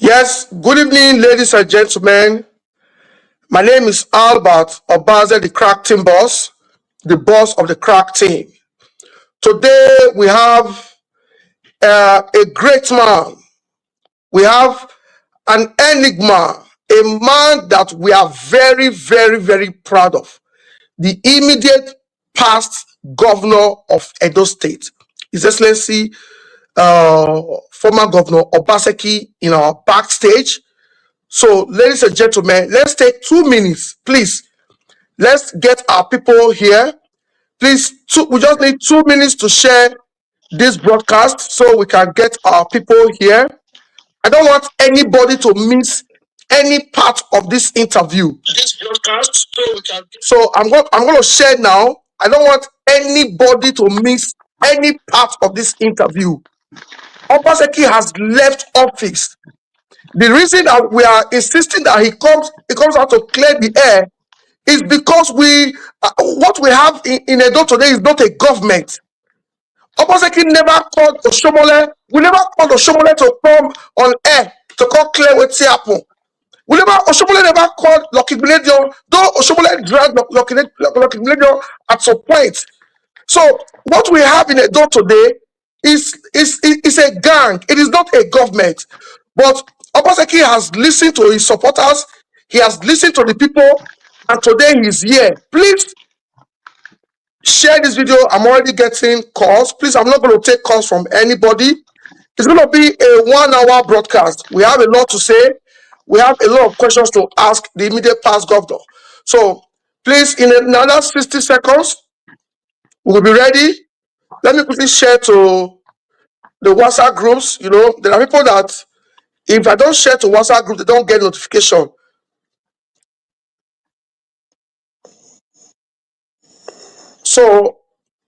Yes, good evening, ladies and gentlemen. My name is Albert Obaseki, the crack team boss, the boss of the crack team. Today we have a great man. We have an enigma, a man that we are very, very, very proud of. The immediate past governor of Edo State, His Excellency, former Governor Obaseki, in our backstage. So, ladies and gentlemen, let's take 2 minutes, please. Let's get our people here. Please, we just need 2 minutes to share this broadcast so we can get our people here. I don't want anybody to miss any part of this interview. This broadcast, so I'm going to share now. I don't want anybody to miss any part of this interview. Obaseki has left office. The reason that we are insisting that he comes out to clear the air is because what we have in Edo today is not a government. Obaseki never called Oshomole. We never called Oshomole to come on air to come clear what's happening. Oshomole never called Lucky Miledio, though Oshomole dragged Lucky Miledio at some point. So what we have in Edo today is a gang. It is not a government. But Obaseki has listened to his supporters. He has listened to the people. And today he's here. Please share this video. I'm already getting calls. Please, I'm not going to take calls from anybody. It's going to be a 1-hour broadcast. We have a lot to say. We have a lot of questions to ask the immediate past governor. So please, in another 60 seconds, we'll be ready. Let me quickly share to the WhatsApp groups. You know, there are people that if I don't share to WhatsApp group, they don't get notification. So,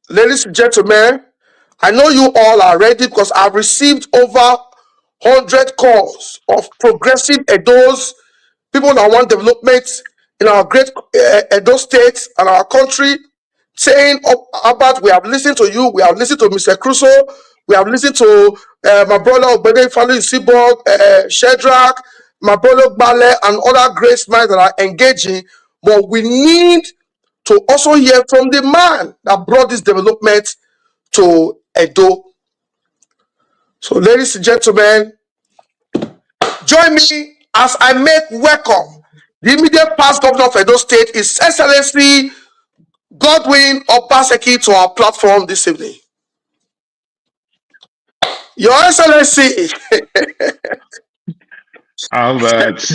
ladies and gentlemen, I know you all are ready because I've received over 100 calls of progressive Edos, people that want development in our great Edo State and our country, saying about we have listened to you, we have listened to Mr. Crusoe, we have listened to my brother Obede Falu Isibog, Shedrack, my brother Bale, and other great minds that are engaging, but we need to also hear from the man that brought this development to Edo. So, ladies and gentlemen, join me as I make welcome the immediate past governor of Edo State, His Excellency Godwin Obaseki, to our platform this evening. Your Excellency. Albert.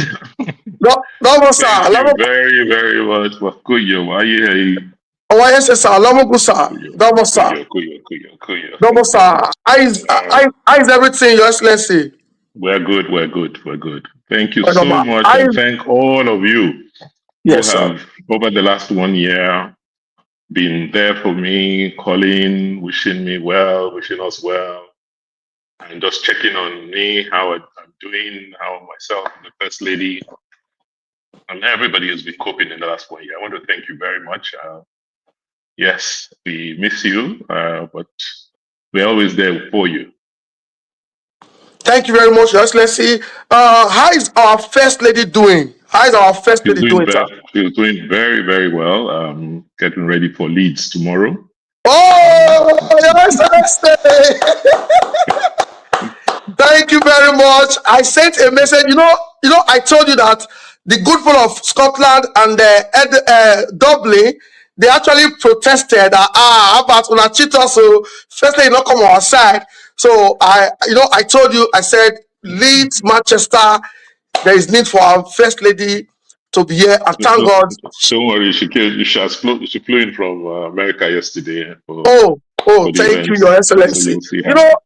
No, sir. Thank you very, very much for Kuyo. Why you here? Oh, yes, sir. Kuyo, sir. Kuyo. Sir. How is everything, Your Excellency? We're good. Thank you so much, and thank all of you who have, over the last 1 year, been there for me, calling, wishing me well, wishing us well, and just checking on me, how I'm doing, how myself, the First Lady, and everybody has been coping in the last 1 year. I want to thank you very much. Yes, we miss you, but we're always there for you. Thank you very much, Your Excellency. How is our First Lady doing? How is our First Lady doing, sir? She's doing very, very well. Getting ready for Leeds tomorrow. Oh, Your Excellency! Thank you very much. I sent a message. You know, I told you that the good people of Scotland and Dublin, they actually protested that about una cheater, so First Lady not come on our side. So I told you, I said Leeds, Manchester, there is need for our First Lady to be here, and thank God. Don't worry, she flew in from America yesterday. Thank you, Your Excellency.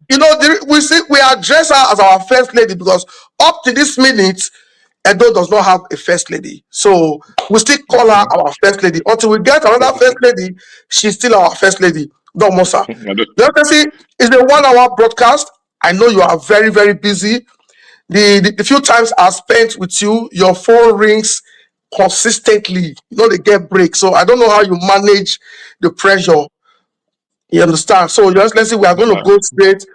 We address her as our First Lady because up to this minute, Edo does not have a First Lady. So we still call her our First Lady. Until we get another First Lady, she's still our First Lady. Don't know, sir. Your Excellency, it's a 1-hour broadcast. I know you are very, very busy. The few times I spent with you, your phone rings consistently. They get breaks. So I don't know how you manage the pressure. You understand? So, Your Excellency, we are going to go straight.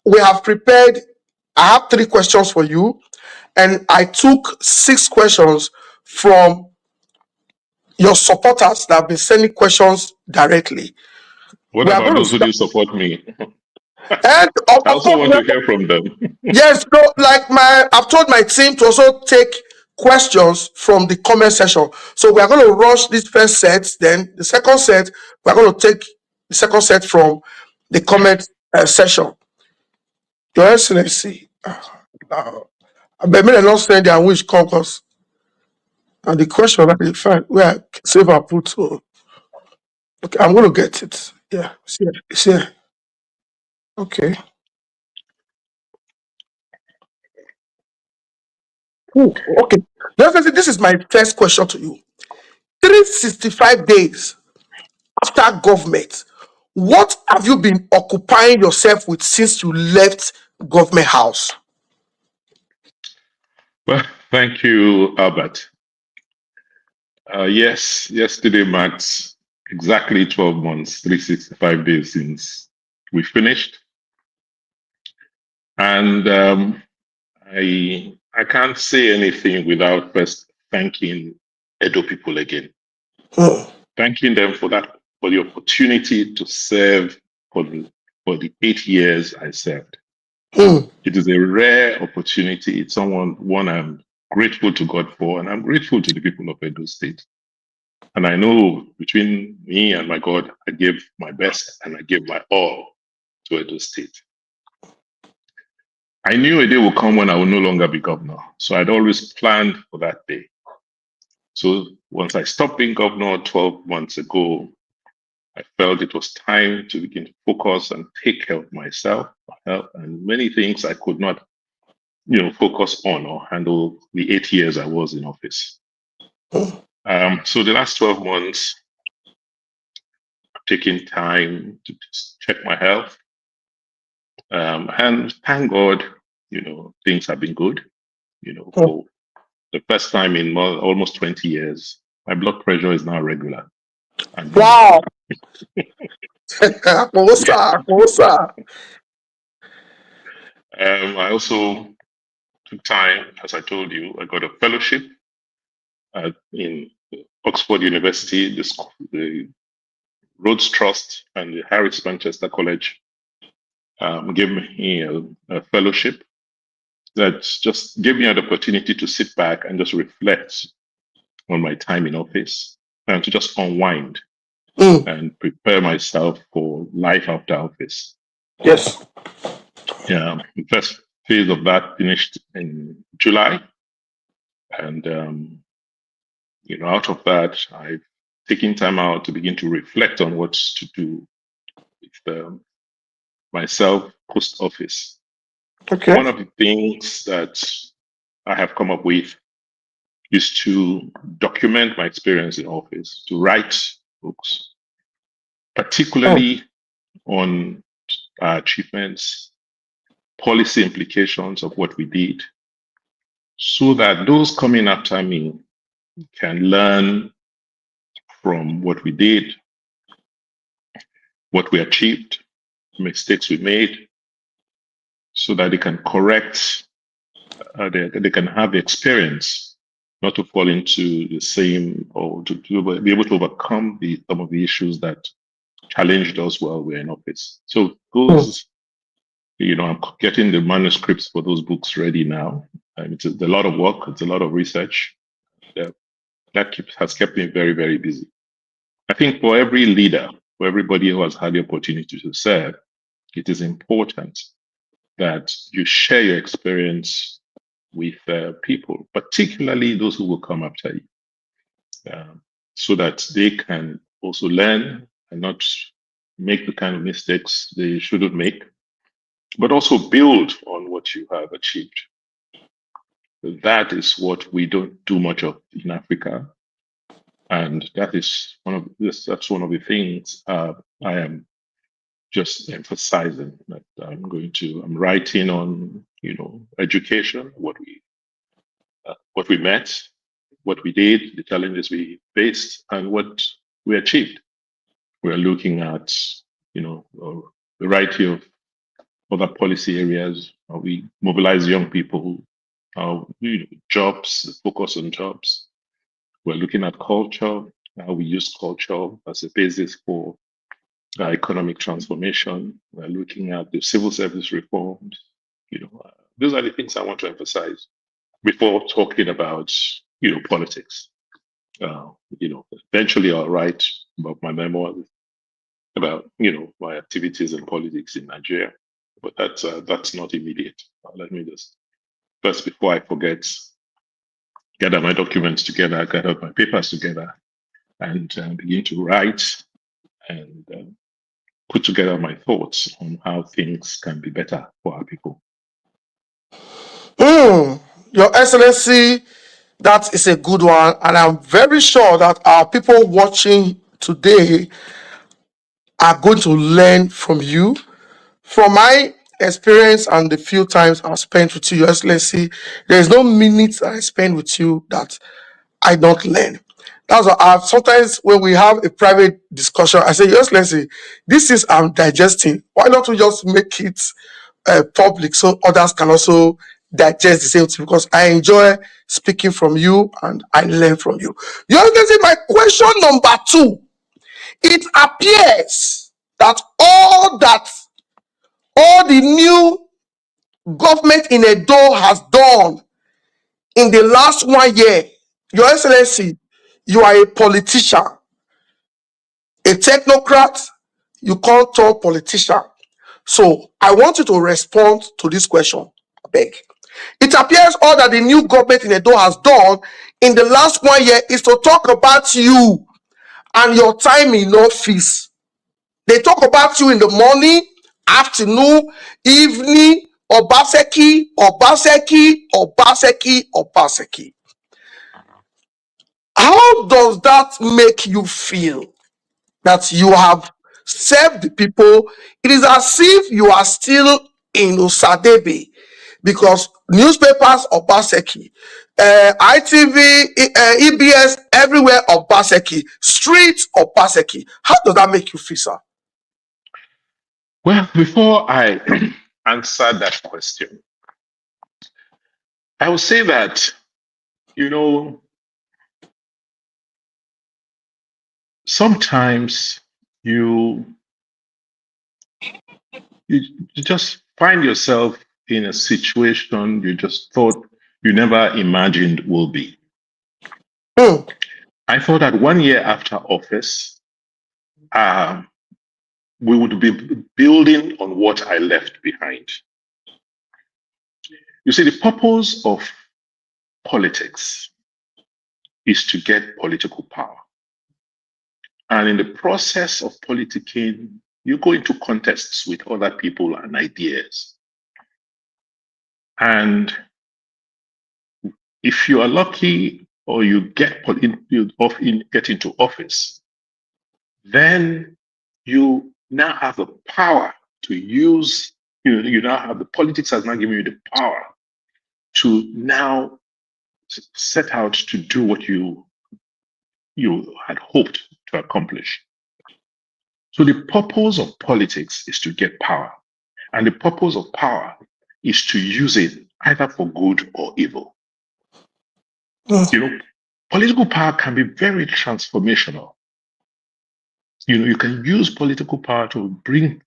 We have prepared. I have 3 questions for you. and I took 6 questions from your supporters that have been sending questions directly. What We are about going those to who do support me? and I of also course, want to hear from them. yes, so like I've told my team to also take questions from the comment section. So we are going to rush this first set, then the second set, we are going to take the second set from the comment section. Your Excellency, I bet me not send their wish caucus. And the question that they find where I save and put. So, okay, I'm going to get it. Yeah, it's here. Okay. Ooh, okay. Your Excellency, this is my first question to you. 365 days after government, what have you been occupying yourself with since you left government house? Well, thank you, Albert. Yes, yesterday marks exactly 12 months, 365 days since we finished. And I can't say anything without first thanking Edo people again. Thanking them for the opportunity to serve for the 8 years I served. It is a rare opportunity. It's one I'm grateful to God for, and I'm grateful to the people of Edo State. And I know between me and my God, I gave my best and I gave my all to Edo State. I knew a day would come when I would no longer be governor. So I'd always planned for that day. So once I stopped being governor 12 months ago, I felt it was time to begin to focus and take care of myself, my health, and many things I could not, focus on or handle the 8 years I was in office. So the last 12 months, I've taken time to check my health. And thank God, things have been good. For the first time in almost 20 years, my blood pressure is now regular. And Wow. I also took time, as I told you, I got a fellowship in Oxford University, the Rhodes Trust, and the Harris Manchester College gave me a fellowship that just gave me an opportunity to sit back and just reflect on my time in office and to just unwind and prepare myself for life after office. Yes. Yeah, the first phase of that finished in July. And, out of that, I've taken time out to begin to reflect on what to do with myself post office. Okay. One of the things that I have come up with is to document my experience in office, to write books, particularly on achievements, policy implications of what we did, so that those coming after me can learn from what we did, what we achieved, mistakes we made, so that they can correct, they can have the experience not to fall into the same, or to be able to overcome some of the issues that challenged us while we're in office. So those, I'm getting the manuscripts for those books ready now. And it's a lot of work. It's a lot of research. That has kept me very, very busy. I think for every leader, for everybody who has had the opportunity to serve, it is important that you share your experience with people, particularly those who will come after you, so that they can also learn and not make the kind of mistakes they shouldn't make, but also build on what you have achieved. That is what we don't do much of in Africa. And that's one of the things I am just emphasizing, that I'm writing on, education, what we met, what we did, the challenges we faced, and what we achieved. We're looking at, a variety of other policy areas. How we mobilize young people, jobs, focus on jobs. We're looking at culture, how we use culture as a basis for economic transformation. We're looking at the civil service reforms. Those are the things I want to emphasize before talking about, politics. Eventually I'll write about my memoirs about, my activities in politics in Nigeria, but that's not immediate. Let me just first, before I forget, gather my documents together, gather my papers together, and begin to write and put together my thoughts on how things can be better for our people. Your Excellency, that is a good one. And I'm very sure that our people watching today are going to learn from you. From my experience and the few times I've spent with you, Your Excellency, there is no minute I spend with you that I don't learn. That's why sometimes when we have a private discussion, I say, Your Excellency, this is I'm digesting. Why don't we just make it public so others can also digest the same thing? Because I enjoy speaking from you and I learn from you. Your Excellency, my question number 2. It appears that all the new government in Edo has done in the last 1 year, Your Excellency, you are a politician, a technocrat, you can't talk politician. So I want you to respond to this question. I beg. It appears all that the new government in Edo has done in the last 1 year is to talk about you and your time in office. They talk about you in the morning, afternoon, evening, Obaseki, Obaseki, Obaseki, Obaseki. How does that make you feel that you have served the people? It is as if you are still in Usadebe because newspapers, Obaseki, ITV, EBS, everywhere, Obaseki, streets, Obaseki. How does that make you feel, sir? Well, before I answer that question, I will say that, sometimes you just find yourself in a situation you just thought you never imagined will be. I thought that 1 year after office, we would be building on what I left behind. You see, the purpose of politics is to get political power. And in the process of politicking, you go into contests with other people and ideas. And if you are lucky or you get into office, then you now have the power to use, you now have the politics has now given you the power to now set out to do what you had hoped to accomplish. So the purpose of politics is to get power. And the purpose of power is to use it either for good or evil. Political power can be very transformational. You can use political power to bring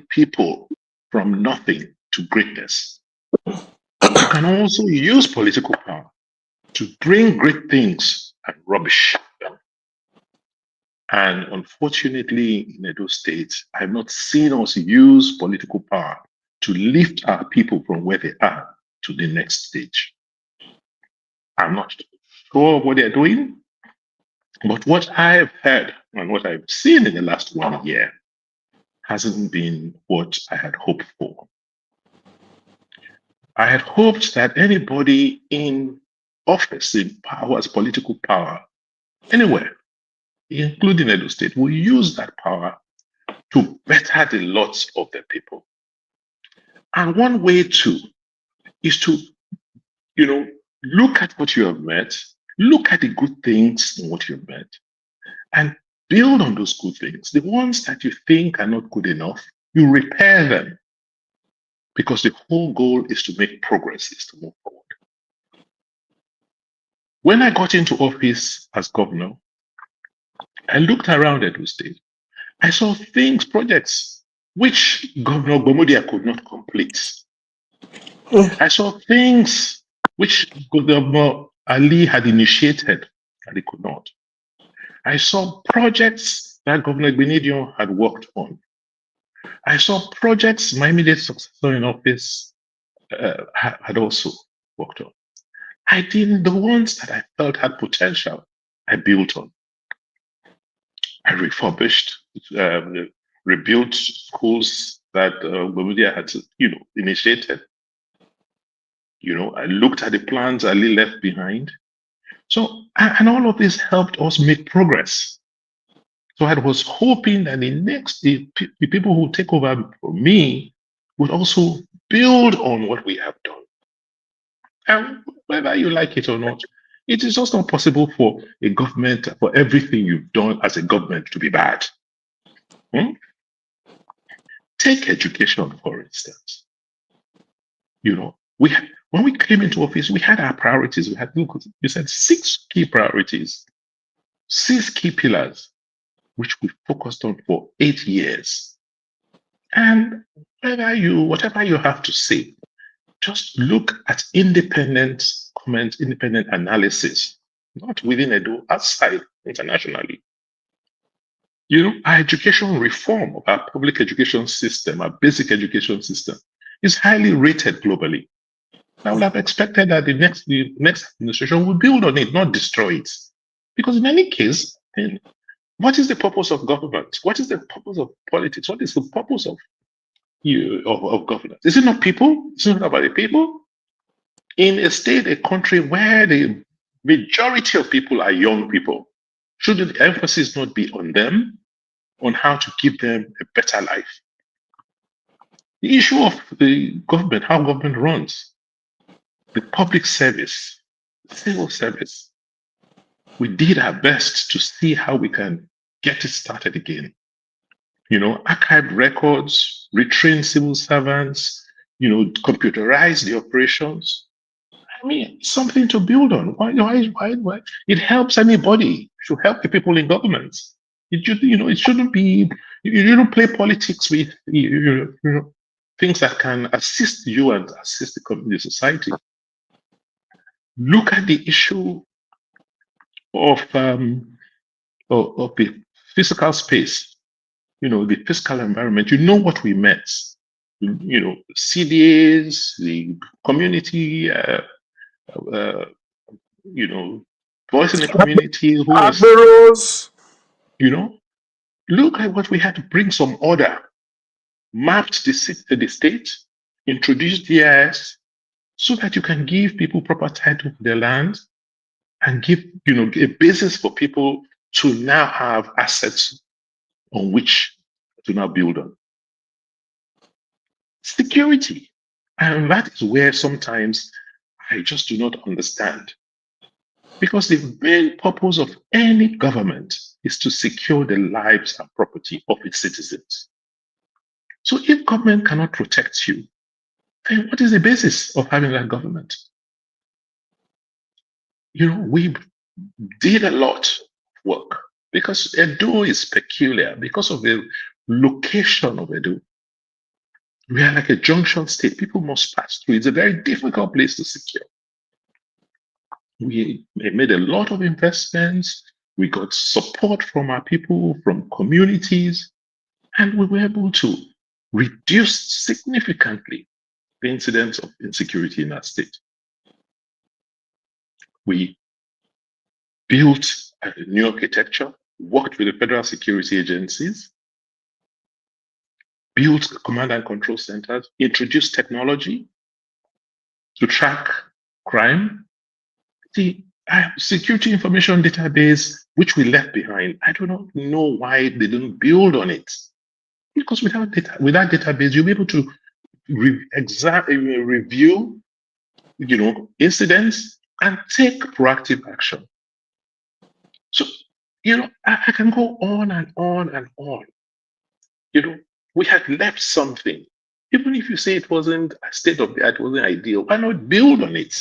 people from nothing to greatness. You can also use political power to bring great things and rubbish them. And unfortunately, in Edo State, I have not seen us use political power to lift our people from where they are to the next stage. I'm not sure what they're doing, but what I've heard and what I've seen in the last 1 year hasn't been what I had hoped for. I had hoped that anybody in office, in power, who has political power, anywhere, including Edo State, will use that power to better the lots of their people. And one way too is to, look at what you have met, look at the good things in what you've met, and build on those good things. The ones that you think are not good enough, you repair them. Because the whole goal is to make progress, is to move forward. When I got into office as governor, I looked around Edo State. I saw things, projects, which Governor Gomudia could not complete. I saw things which Governor Ali had initiated and he could not. I saw projects that Governor Benedion had worked on. I saw projects my immediate successor in office had also worked on. I did the ones that I felt had potential, I built on. I refurbished, rebuilt schools that Bermudia had, initiated. I looked at the plans Ali left behind. So, and all of this helped us make progress. So I was hoping that the people who take over from me would also build on what we have done. And whether you like it or not, it is just not possible for a government, for everything you've done as a government to be bad. Take education, for instance. When we came into office, we had our priorities. You said 6 key priorities, 6 key pillars, which we focused on for 8 years. And whatever you have to say, just look at independent comments, independent analysis, not within Edo, outside, internationally. Our education reform of our public education system, our basic education system, is highly rated globally. I would have expected that the next administration would build on it, not destroy it. Because in any case, what is the purpose of government? What is the purpose of politics? What is the purpose of governance? Is it not people? Is it not about the people? In a state, a country where the majority of people are young people, should the emphasis not be on them, on how to give them a better life? The issue of the government, how government runs, the public service, civil service, we did our best to see how we can get it started again. Archived records, retrain civil servants, computerize the operations. I mean, something to build on. Why? It helps anybody. It should help the people in government. It shouldn't be. You don't play politics with things that can assist you and assist the community, society. Look at the issue of the physical space. The fiscal environment. What we met. CDAs, the community. Voice in the community who was, look at what we had to bring some order, mapped the state, introduced DIS, so that you can give people proper title to their land and give, a basis for people to now have assets on which to now build on. Security. And that is where sometimes I just do not understand. Because the main purpose of any government is to secure the lives and property of its citizens. So if government cannot protect you, then what is the basis of having that government? We did a lot of work because Edo is peculiar because of the location of Edo. We are like a junction state. People must pass through. It's a very difficult place to secure. We made a lot of investments. We got support from our people, from communities, and we were able to reduce significantly the incidence of insecurity in our state. We built a new architecture, worked with the federal security agencies, built command and control centers, introduced technology to track crime. The security information database, which we left behind, I do not know why they didn't build on it. Because with that database, you'll be able to review, incidents and take proactive action. So, I can go on and on and on. We had left something. Even if you say it wasn't a state of the art, it wasn't ideal, why not build on it?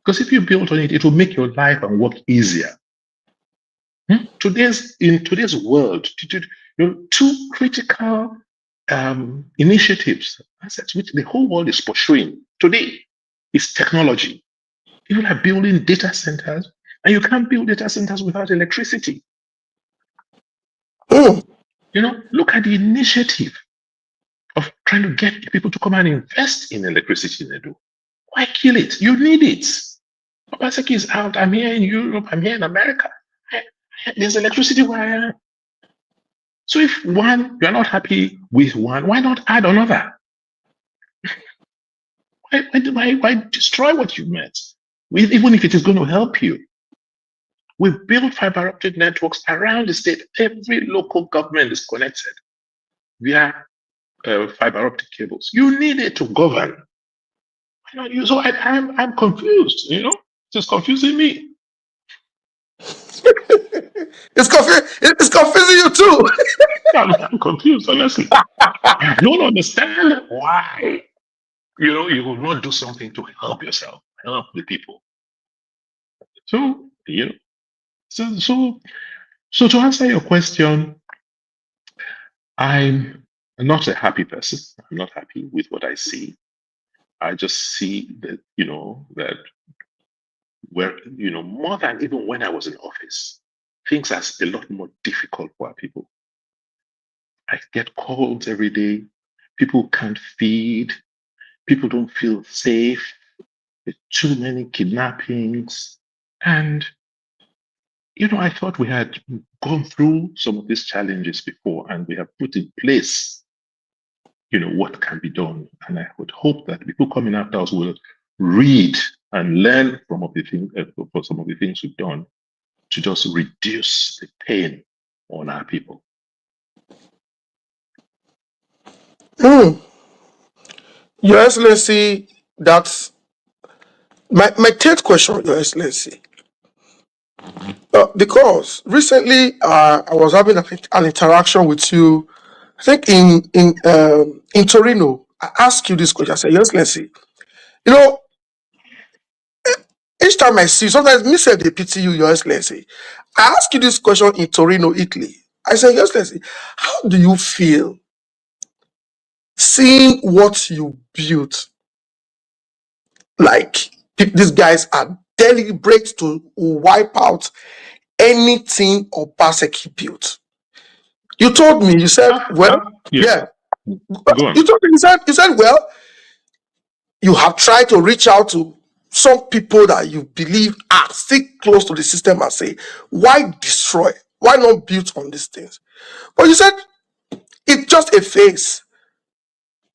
Because if you build on it, it will make your life and work easier. In today's world, two critical initiatives, assets which the whole world is pursuing today is technology. People are building data centers, and you can't build data centers without electricity. Look at the initiative of trying to get people to come and invest in electricity in Edo. Why kill it? You need it. Obaseki is out. I'm here in Europe. I'm here in America. There's electricity where I am. So if you're not happy with one, why not add another? Why destroy what you met? Even if it is going to help you. We've built fiber optic networks around the state. Every local government is connected via fiber optic cables. You need it to govern. Why not use? So I'm confused. It's confusing me. It's confusing you too. I'm confused, honestly. I don't understand why. You will not do something to help yourself, help the people. So, so to answer your question, I'm not a happy person. I'm not happy with what I see. I just see that, that more than even when I was in office, things are a lot more difficult for our people. I get calls every day. People can't feed. People don't feel safe. There's too many kidnappings. And, I thought we had gone through some of these challenges before, and we have put in place, what can be done. And I would hope that people coming after us will read and learn from some of the things we've done to just reduce the pain on our people. Your Excellency, that's my third question, Your Excellency. Because recently I was having an interaction with you, I think in Torino. I asked you this question. I said, Your Excellency, each time I see you, sometimes me say they pity you, Your Excellency. I asked you this question in Torino, Italy. I said, Your Excellency, how do you feel seeing what you built? Like these guys are deliberate to wipe out anything Obaseki built. You told me, you said, yeah. Go on. You told me, you said, well, you have tried to reach out to some people that you believe are still close to the system and say, why destroy? Why not build on these things? But you said it's just a phase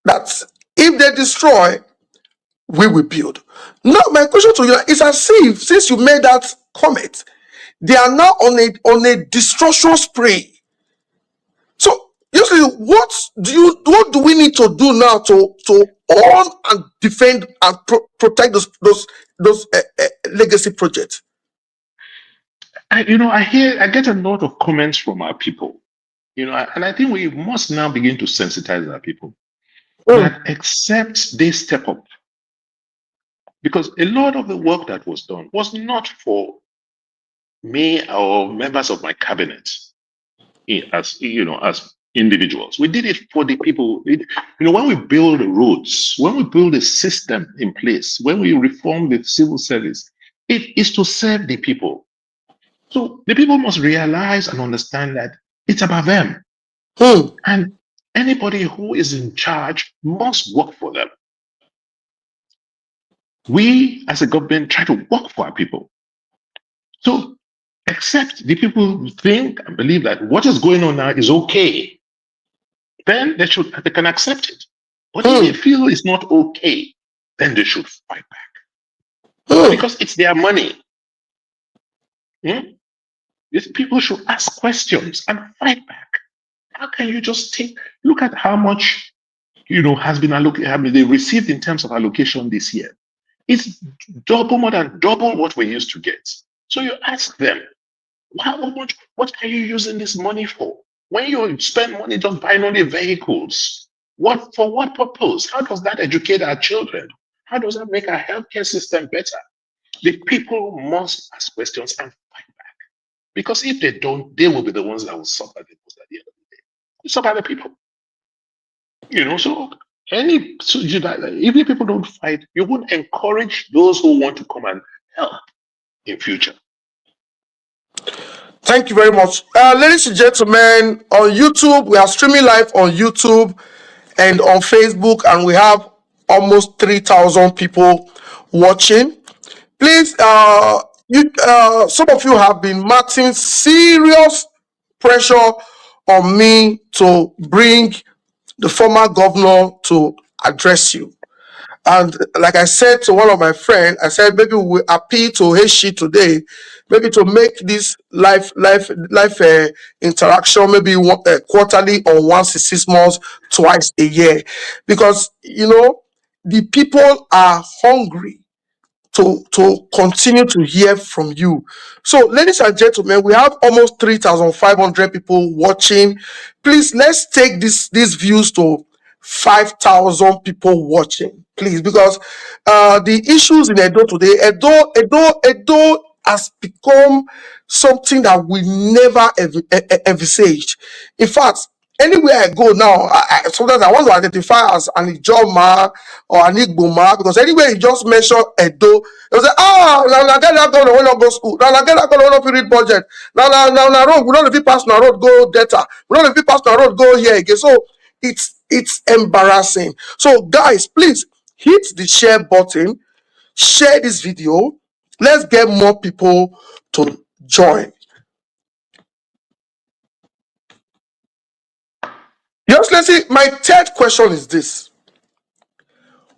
that if they destroy, we will build. Now, my question to you is as if since you made that comment, they are now on a destruction spree. So usually, what do we need to do now to own and defend and protect those legacy projects? I get a lot of comments from our people, and I think we must now begin to sensitize our people that except they step up, because a lot of the work that was done was not for me or members of my cabinet as individuals. We did it for the people. When we build roads, when we build a system in place, when we reform the civil service, it is to serve the people. So the people must realize and understand that it's about them. And anybody who is in charge must work for them. We as a government try to work for our people. So except the people think and believe that what is going on now is okay, then they can accept it. But if they feel it's not okay, then they should fight back. Because it's their money. These people should ask questions and fight back. How can you just look at how much has been allocated, they received in terms of allocation this year? It's more than double what we used to get. So you ask them, how much, what are you using this money for? When you spend money just buying only vehicles, for what purpose? How does that educate our children? How does that make our healthcare system better? The people must ask questions and fight back. Because if they don't, they will be the ones that will suffer the most at the end of the day. You suffer the people. So if people don't fight, you won't encourage those who want to come and help in future. Thank you very much. Ladies and gentlemen, on YouTube, we are streaming live on YouTube and on Facebook, and we have almost 3,000 people watching. Please, some of you have been mounting serious pressure on me to bring the former governor to address you. And like I said to one of my friends, I said maybe we appeal to Heshi today, maybe to make this life interaction maybe quarterly or once in 6 months, twice a year, because the people are hungry to continue to hear from you. So, ladies and gentlemen, we have almost 3,500 people watching. Please, let's take these views to 5,000 people watching, please, because the issues in Edo today, Edo has become something that we never envisaged. In fact, anywhere I go now, sometimes I want to identify as an Ijoma or an Igboma, because anywhere you just mention Edo, they say, now get that governor will not go school. Now get that governor will not read budget. Now road, we don't if you pass now road go data. We don't if you pass now road go here again. So it's embarrassing. So guys, please hit the share button, share this video. Let's get more people to join. Just let's see. My third question is this: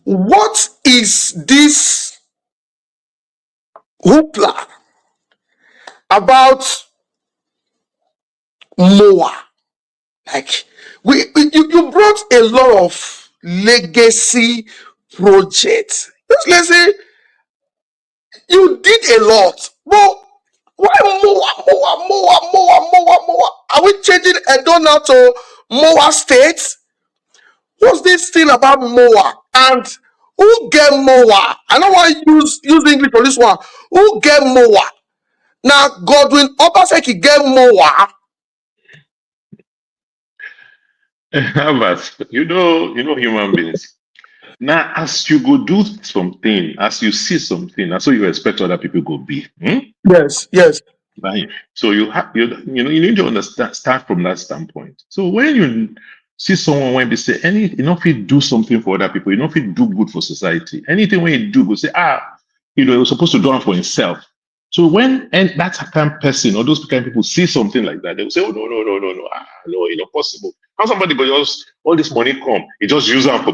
what is this hoopla about Moa? Like you brought a lot of legacy projects. Just let's say you did a lot, but why Moa? Are we changing Edo now to Moa State? What's this thing about Moa? And who get Moa? I don't want to use English for this one. Who get Moa? Now Godwin Obaseki get Moa. But you know human beings. Now, as you go do something, as you see something, that's what you expect other people go be. Yes. Right. So you need to understand, start from that standpoint. So when you see someone when they say if you do something for other people, if you do good for society, anything when you do, go say, you're supposed to do it for himself. So when that kind of person or those kind of people see something like that, they will say, oh, no, it's not possible. How somebody go just all this money come, you just use them for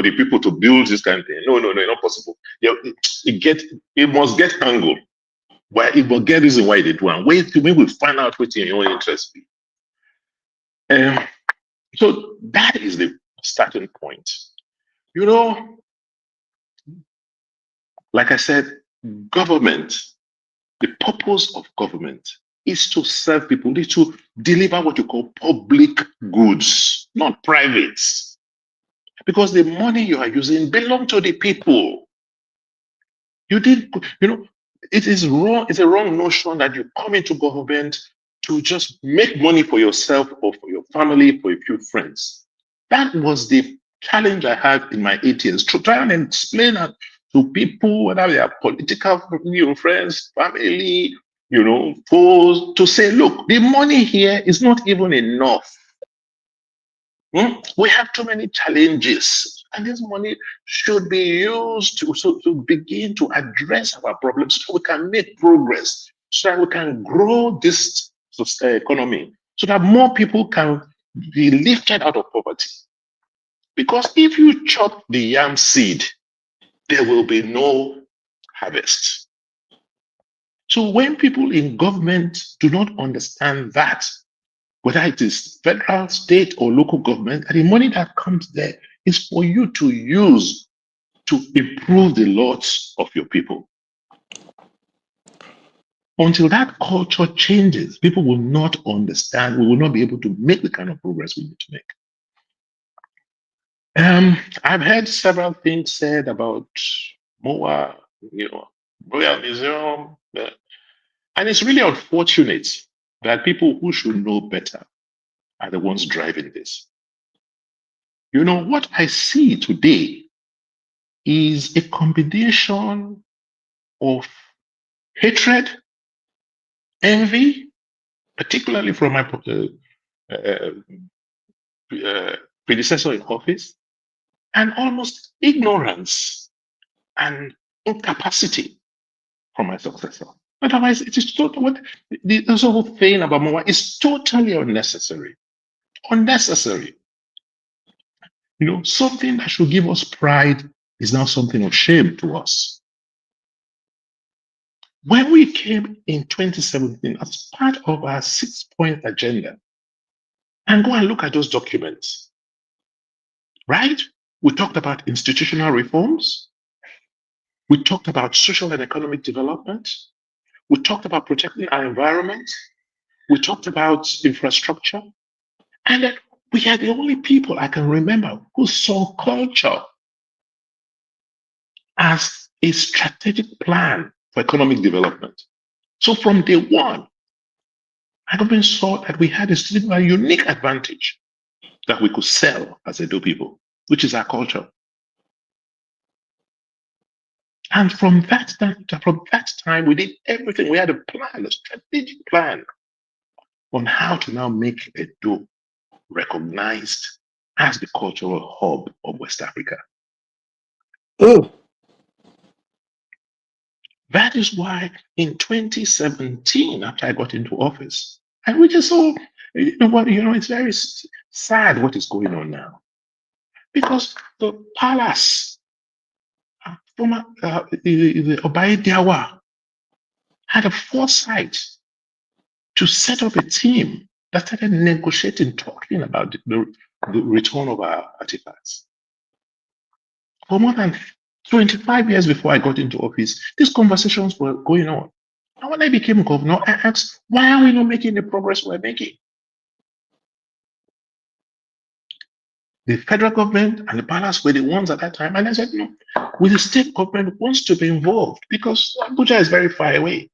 the people to build this kind of thing. No, it's not possible. It must get angled. Why it will get reason why they do and wait till we will find out what in your own interest be. So that is the starting point. Like I said, government, the purpose of government is to serve people, is to deliver what you call public goods, not private. Because the money you are using belongs to the people. It is wrong. It's a wrong notion that you come into government to just make money for yourself or for your family, for a few friends. That was the challenge I had in my 8 years to try and explain to people, whether they are political friends, family, foes, to say, look, the money here is not even enough. We have too many challenges, and this money should be used to begin to address our problems so we can make progress, so that we can grow this economy, so that more people can be lifted out of poverty. Because if you chop the yam seed, there will be no harvest. So when people in government do not understand that, whether it is federal, state, or local government, and the money that comes there is for you to use to improve the lots of your people. Until that culture changes, people will not understand. We will not be able to make the kind of progress we need to make. I've heard several things said about Moa, Royal Museum. And it's really unfortunate that people who should know better are the ones driving this. You know, what I see today is a combination of hatred, envy, particularly from my uh, predecessor in office, and almost ignorance and incapacity from my successor. Otherwise, it is total. What this whole thing about Mowa is totally unnecessary. Unnecessary. You know, something that should give us pride is now something of shame to us. When we came in 2017 as part of our 6-point agenda, and go and look at those documents, right? We talked about institutional reforms. We talked about social and economic development. We talked about protecting our environment. We talked about infrastructure. And we are the only people I can remember who saw culture as a strategic plan for economic development. So from day one, our government saw that we had a unique advantage that we could sell as Edo people, which is our culture. And from that time, we did everything. We had a plan, a strategic plan on how to now make Edo recognized as the cultural hub of West Africa. Mm. That is why in 2017, after I got into office, and we just saw, it's very sad what is going on now. Because the palace, former the Obaidiawa, had a foresight to set up a team that started negotiating, talking about the return of our artifacts. For more than 25 years before I got into office, these conversations were going on. And when I became governor, I asked, why are we not making the progress we're making? The federal government and the palace were the ones at that time. And I said, no, the state government wants to be involved because Abuja is very far away.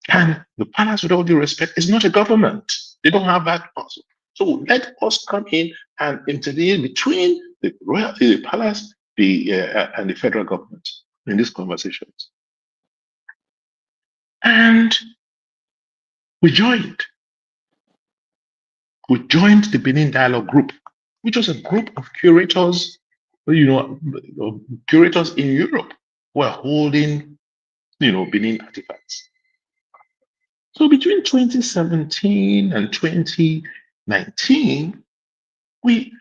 And the palace, with all due respect, is not a government. They don't have that also. So let us come in and intervene between the palace and the federal government in these conversations. And we joined. We joined the Benin Dialogue Group, which was a group of curators, curators in Europe who are holding, Benin artifacts. So between 2017 and 2019, we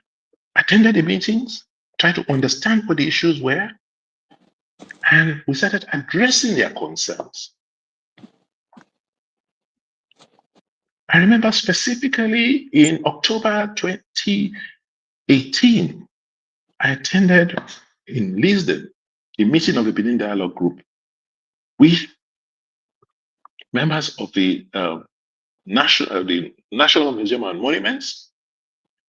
attended the meetings, tried to understand what the issues were, and we started addressing their concerns. I remember specifically in October 2018, I attended in Lisbon a meeting of the Benin Dialogue Group with members of the National Museum and Monuments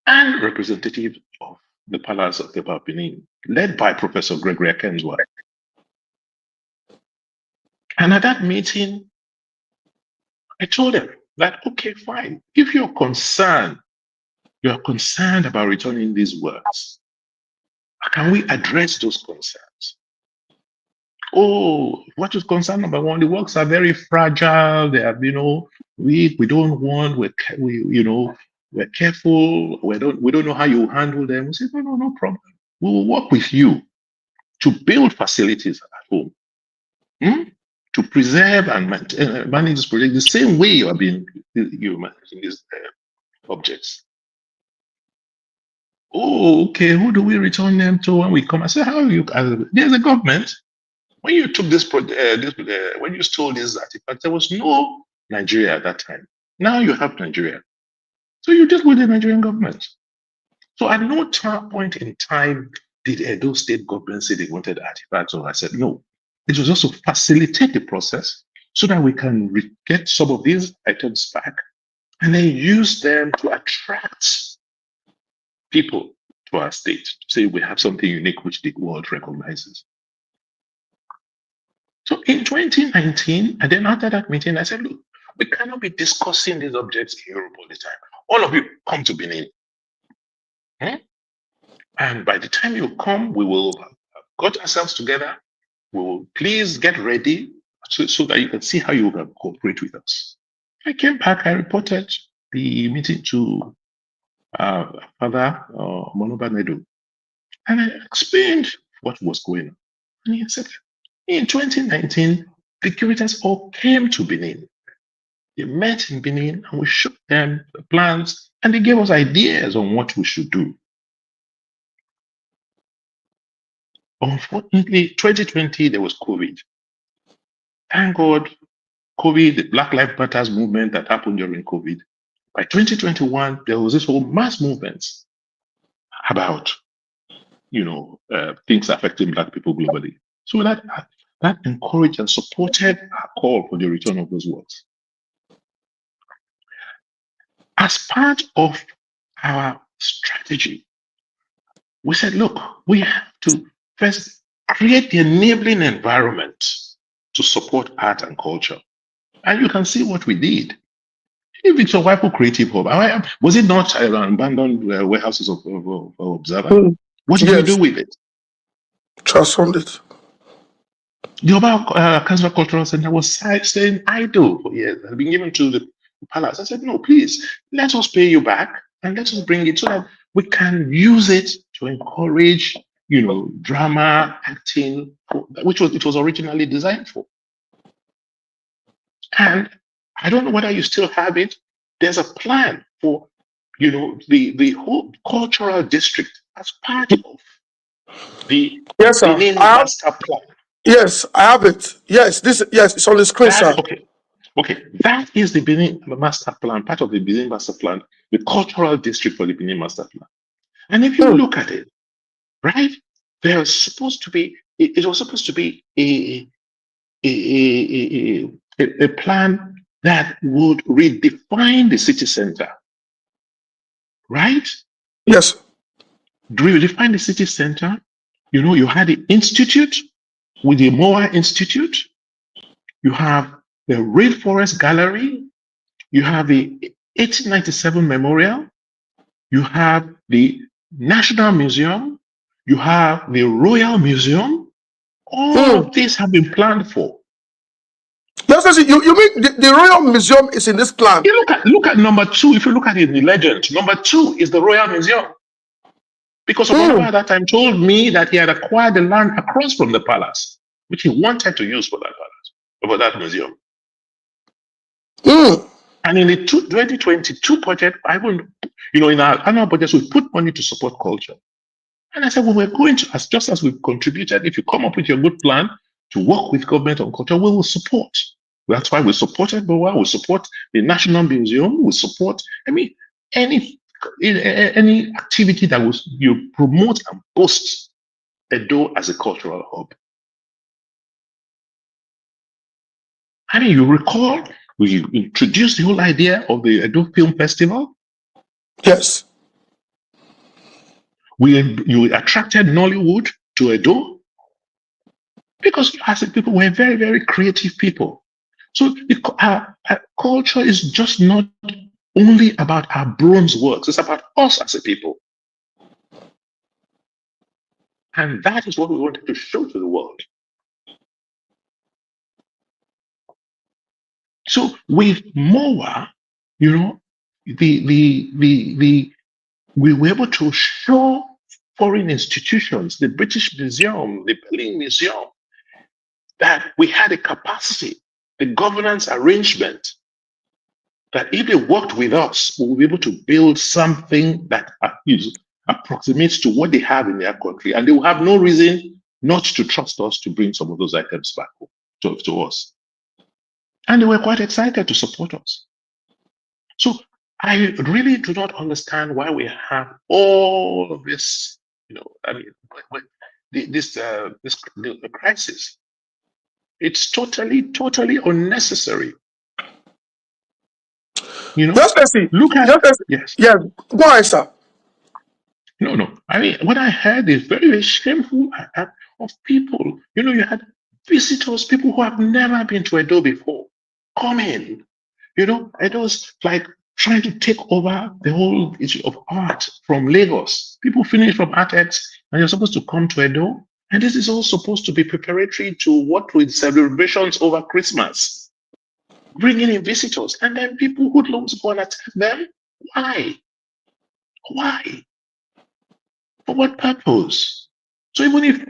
and representatives of the Palace of the Benin, led by Professor Gregory Akenzwa. And at that meeting, I told them that, okay, fine, if you're concerned about returning these works, can we address those concerns? Oh, what is concern number one? The works are very fragile. They are, we don't want. We're careful. We don't know how you handle them. We say no problem. We will work with you to build facilities at home, to preserve and manage this project the same way you managing these objects. Oh, okay. Who do we return them to when we come? I said, how are you? There's a government. When you took this project, when you stole these artifacts, there was no Nigeria at that time. Now you have Nigeria. So you just with the Nigerian government. So at no point in time did Edo state government say they wanted artifacts, or I said no. It was also facilitate the process so that we can get some of these items back and then use them to attract people to for our state to say we have something unique which the world recognizes. So in 2019, and then after that meeting, I said, look, we cannot be discussing these objects in Europe all the time. All of you come to Benin. And by the time you come, we will got ourselves together. We will please get ready so that you can see how you can cooperate with us. I came back, I reported the meeting to Father Monoba Nedu, and I explained what was going on. And he said, in 2019, the curators all came to Benin. They met in Benin and we showed them the plans and they gave us ideas on what we should do. Unfortunately, 2020, there was COVID. Thank God, COVID, the Black Lives Matter movement that happened during COVID. By 2021, there was this whole mass movement about, things affecting Black people globally. So that encouraged and supported our call for the return of those works. As part of our strategy, we said, look, we have to first create the enabling environment to support art and culture. And you can see what we did. If it's a Survival Creative Hub, was it not abandoned warehouses of Observer? What did we do with it? Transformed it. The Oba Council Cultural Center was staying idle for years. It had been given to the palace. I said, no, please, let us pay you back and let us bring it so that we can use it to encourage, drama, acting, which it was originally designed for. And I don't know whether you still have it. There's a plan for, the whole cultural district as part of the Benin Master Plan. Yes, I have it. Yes, it's on the screen, sir. Okay, that is the Benin Master Plan, part of the Benin Master Plan, the cultural district for the Benin Master Plan. And if you look at it, right, it was supposed to be a plan that would redefine the city center, right? Yes. Redefine the city center. You had the institute with the Moa Institute. You have the Rainforest Gallery. You have the 1897 Memorial. You have the National Museum. You have the Royal Museum. All of these have been planned for. Yes, you mean the Royal Museum is in this plan? You look at number 2. If you look at it in the legend, number 2 is the Royal Museum. Because Obanaba at that time told me that he had acquired the land across from the palace, which he wanted to use for that palace, for that museum. And in the 2022 budget, in our annual budget, we put money to support culture. And I said, well, we're going to, just as we've contributed, if you come up with your good plan to work with government on culture, we will support. That's why we supported BOA, we support the National Museum, we support, any activity that you promote and boost Edo as a cultural hub. You recall, we introduced the whole idea of the Edo Film Festival. Yes. You attracted Nollywood to Edo because as a people, we're very, very creative people. So our culture is just not only about our bronze works, it's about us as a people. And that is what we wanted to show to the world. So with MOA, we were able to show foreign institutions, the British Museum, the Berlin Museum, that we had a capacity, the governance arrangement, that if they worked with us, we will be able to build something that approximates to what they have in their country. And they will have no reason not to trust us to bring some of those items back to us. And they were quite excited to support us. So I really do not understand why we have all of this, this crisis. It's totally unnecessary. Yes, look at yes. Go ahead, sir. No. I mean, what I heard is very, very shameful of people. You had visitors, people who have never been to Edo before, come in. Edo's like trying to take over the whole issue of art from Lagos. People finish from ArtX, and you're supposed to come to Edo. And this is all supposed to be preparatory to what with celebrations over Christmas, bringing in visitors, and then people hoodlums go and attack them. Why? Why? For what purpose? So even if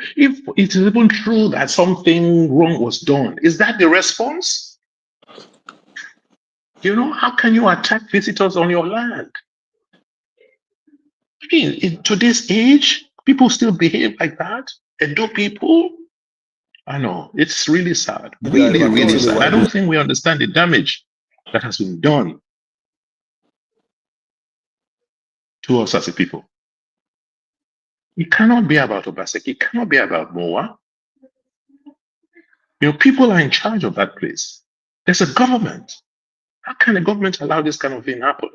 it is even true that something wrong was done, is that the response? How can you attack visitors on your land? I mean, in today's age, people still behave like that. Edo people, I know, it's really sad. Really, really sad. I don't think we understand the damage that has been done to us as a people. It cannot be about Obaseki. It cannot be about Moa. People are in charge of that place. There's a government. How can a government allow this kind of thing happen?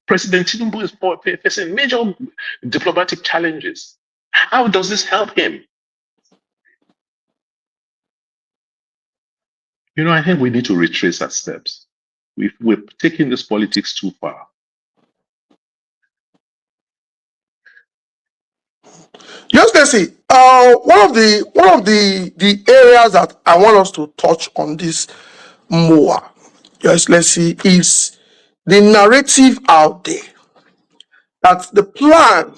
President Tinubu is facing major diplomatic challenges. How does this help him? I think we need to retrace our steps. We're taking this politics too far. Yes, Nancy. One of the areas that I want us to touch on this more, yes, let's see, is the narrative out there that the plan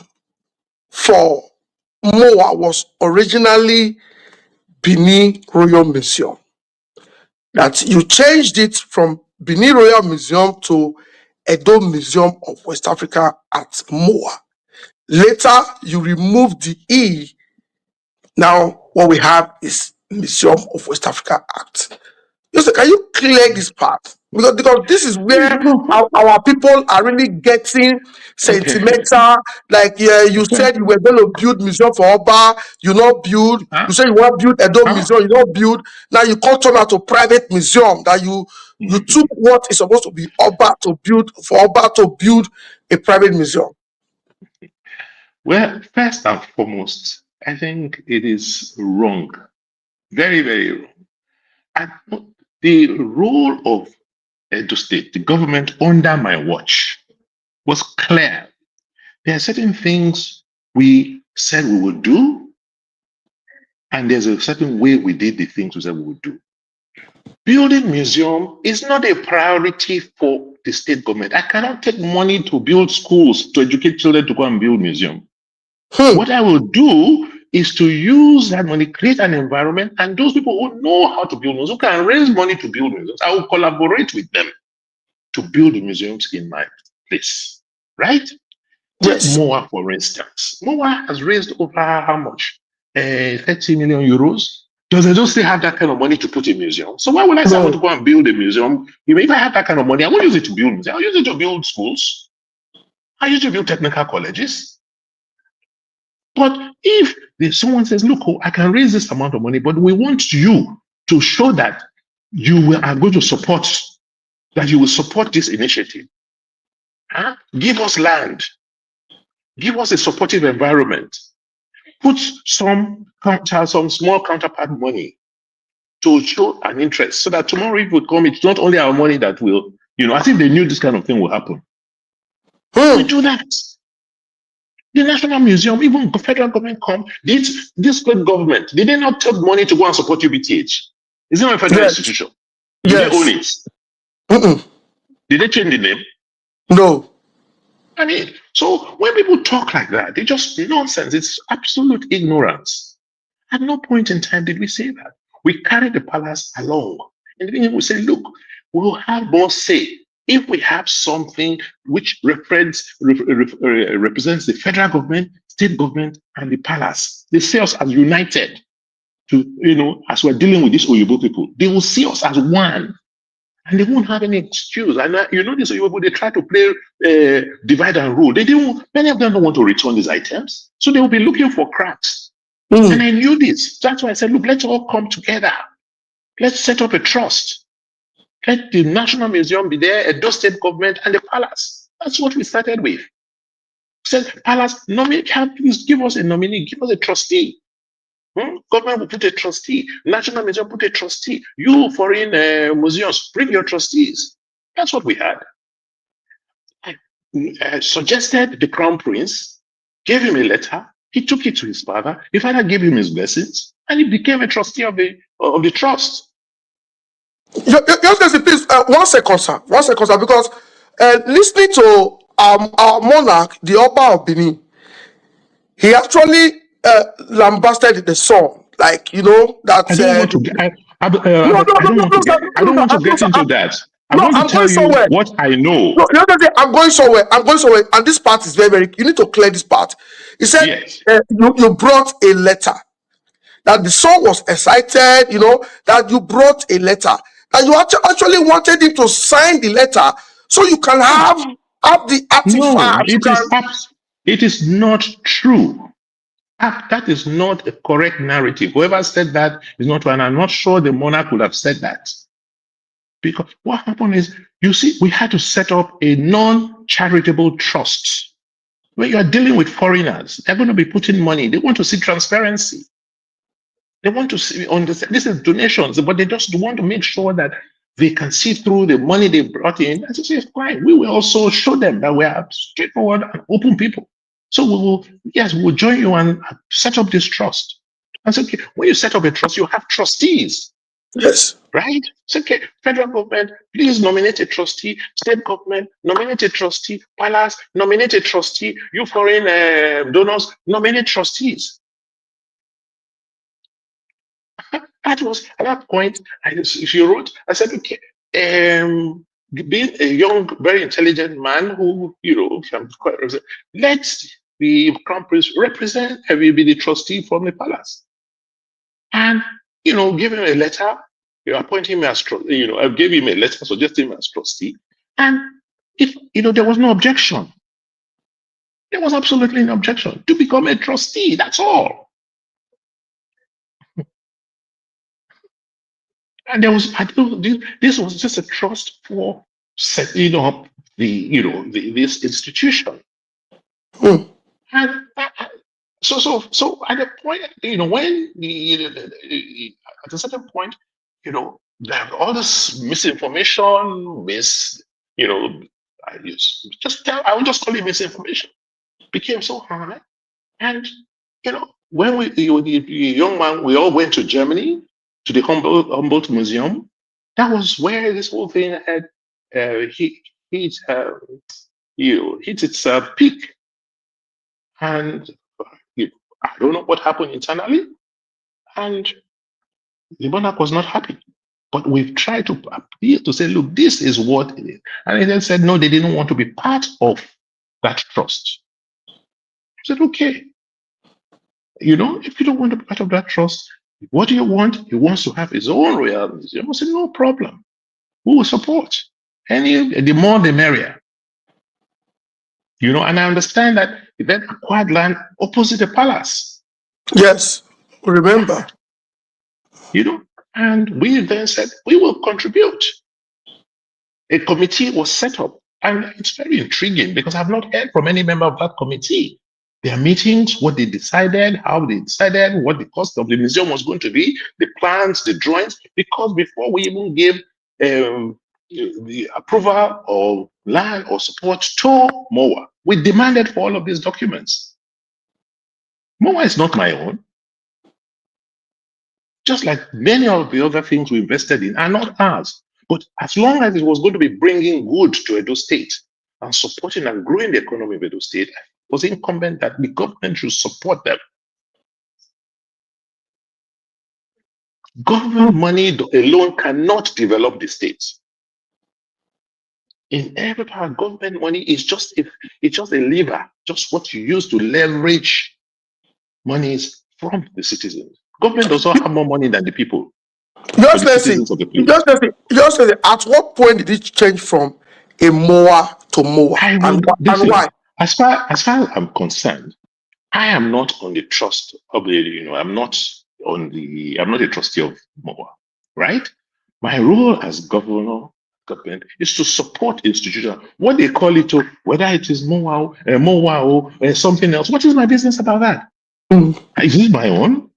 for MOA was originally Benin Royal Museum. That you changed it from Benin Royal Museum to Edo Museum of West Africa at MOA. Later, you removed the E. Now, what we have is Museum of West Africa Act. Can you clear this part? Because this is where our people are really getting sentimental. Like, you said you were going to build museum for Oba, you not build. You said you want to build Edo museum, you not build. Now you call turn out to private museum that you took what is supposed to be Oba to build for Oba to build a private museum. Well, first and foremost, I think it is wrong, very, very wrong. And the role of Edo State, the government under my watch, was clear. There are certain things we said we would do, and there's a certain way we did the things we said we would do. Building museum is not a priority for the state government. I cannot take money to build schools, to educate children to go and build museum. What I will do is to use that money, create an environment, and those people who know how to build museums, who can raise money to build museums, I will collaborate with them to build the museums in my place. Right? Yes. MOA, for instance. MOA has raised over how much? 30 million euros. Does Edo still have that kind of money to put in museum? So why would I say I want to go and build a museum? If I have that kind of money, I won't use it to build museum. I'll use it to build schools. I'll use it to build technical colleges. But if someone says, look, I can raise this amount of money, but we want you to show that you are going to support, that you will support this initiative. Give us land. Give us a supportive environment. Put some small counterpart money to show an interest so that tomorrow if we come, it's not only our money that will, as if they knew this kind of thing will happen. We do that. The National Museum, even the federal government this state government, did they not take money to go and support UBTH? Is it not a federal institution? Do they own it? Did they change the name? No. I mean, so when people talk like that, they just nonsense. It's absolute ignorance. At no point in time did we say that. We carried the palace along. And then we say, look, we'll have more say. If we have something which represents the federal government, state government, and the palace, they see us as united as we're dealing with these Oyibo people. They will see us as one. And they won't have any excuse. And these Oyibo, they try to play divide and rule. Many of them don't want to return these items. So they will be looking for cracks. And I knew this. That's why I said, look, let's all come together. Let's set up a trust. Let the National Museum be there, Edo State government, and the palace. That's what we started with. Said, Palace, please give us a nominee, give us a trustee. Government will put a trustee. National Museum put a trustee. You foreign museums, bring your trustees. That's what we had. I suggested the Crown Prince, gave him a letter. He took it to his father. His father gave him his blessings, and he became a trustee of the trust. Just please, 1 second, sir. 1 second, sir, because listening to our monarch, the Oba of Benin, he actually lambasted the son, like, you know, that. I don't want to get. I don't want to get. I don't want to get into that. I want to tell you what I know. No, I'm going somewhere. And this part is very, very. You need to clear this part. He said, yes. You brought a letter. That the son was excited, you know, that you brought a letter. That you actually wanted him to sign the letter so you can have the artifact. No, it is not true. That is not a correct narrative. Whoever said that is not true, and I'm not sure the monarch would have said that. Because what happened is, you see, we had to set up a non-charitable trust. When you are dealing with foreigners, they're going to be putting money. They want to see transparency. They want to see, understand, this is donations, but they just want to make sure that they can see through the money they brought in. And say, fine, we will also show them that we are straightforward and open people. So we will join you and set up this trust. And so, okay, when you set up a trust, you have trustees. Yes. Right? It's okay. Federal government, please nominate a trustee. State government, nominate a trustee. Palace, nominate a trustee. You foreign donors, nominate trustees. That was at that point. She wrote. I said, okay. Being a young, very intelligent man who, let the Crown Prince represent. Have you be the trustee from the palace? And give him a letter. Appoint him as trustee. I gave him a letter suggesting him as trustee. And if there was no objection. There was absolutely no objection to become a trustee. That's all. And this was just a trust for setting up this institution. And so at the point, when at a certain point, there all this misinformation, I will just call it misinformation, became so high. And when the young man, we all went to Germany, to the Humboldt Museum. That was where this whole thing had hit its peak. And I don't know what happened internally. And the monarch was not happy. But we've tried to appeal to say, look, this is what it is. And they then said, no, they didn't want to be part of that trust. I said, okay. If you don't want to be part of that trust, what do you want? He wants to have his own royal museum. I said, no problem. We will support. The more the merrier. And I understand that he then acquired land opposite the palace. Yes, remember. And we then said, we will contribute. A committee was set up. And it's very intriguing because I've not heard from any member of that committee. Their meetings, what they decided, how they decided, what the cost of the museum was going to be, the plans, the drawings, because before we even gave the approval of land or support to MOA, we demanded for all of these documents. MOA is not my own. Just like many of the other things we invested in are not ours. But as long as it was going to be bringing good to Edo State and supporting and growing the economy of Edo State, it was incumbent that the government should support them. Government money alone cannot develop the states. In every part, government money is just a lever, just what you use to leverage monies from the citizens. Government does not have more money than the people. Just let's see. At what point did it change from a MOA to MOA? And why? As far as I'm concerned, I am not on the trust of I'm not a trustee of MOA, right? My role as governor government is to support institutions. What they call it, whether it is MOA or something else, what is my business about that? Is it my own?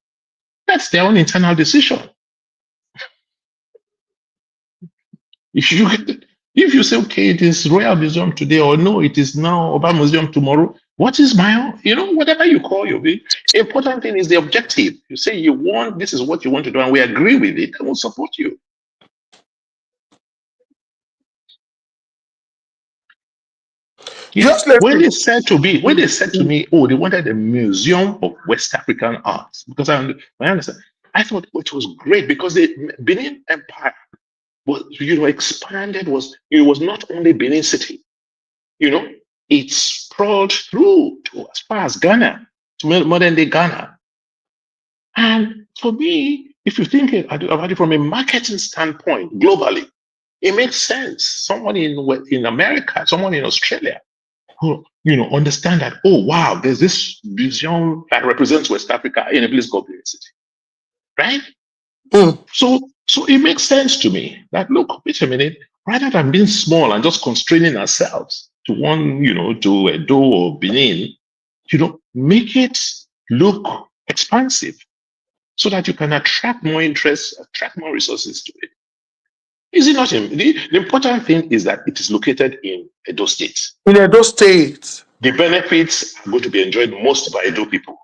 That's their own internal decision. If you say, okay, it is Royal Museum today, or no, it is now Obama Museum tomorrow, what is my own? Whatever you call your big, important thing is the objective. You say this is what you want to do, and we agree with it, and we'll support you. Yes. When they said to me, oh, they wanted a museum of West African arts, because I understand. I thought it was great because the Benin Empire was, expanded. It was not only Benin City, it sprawled through to as far as Ghana, to modern day Ghana. And for me, if you think about it from a marketing standpoint, globally, it makes sense. Someone in America, someone in Australia, who understand that, oh wow, there's this museum that represents West Africa in a place called Benin City, right? So it makes sense to me that, look, wait a minute, rather than being small and just constraining ourselves to to Edo or Benin, make it look expansive so that you can attract more interest, attract more resources to it. Is it not? The important thing is that it is located in Edo State. In Edo State. The benefits are going to be enjoyed most by Edo people.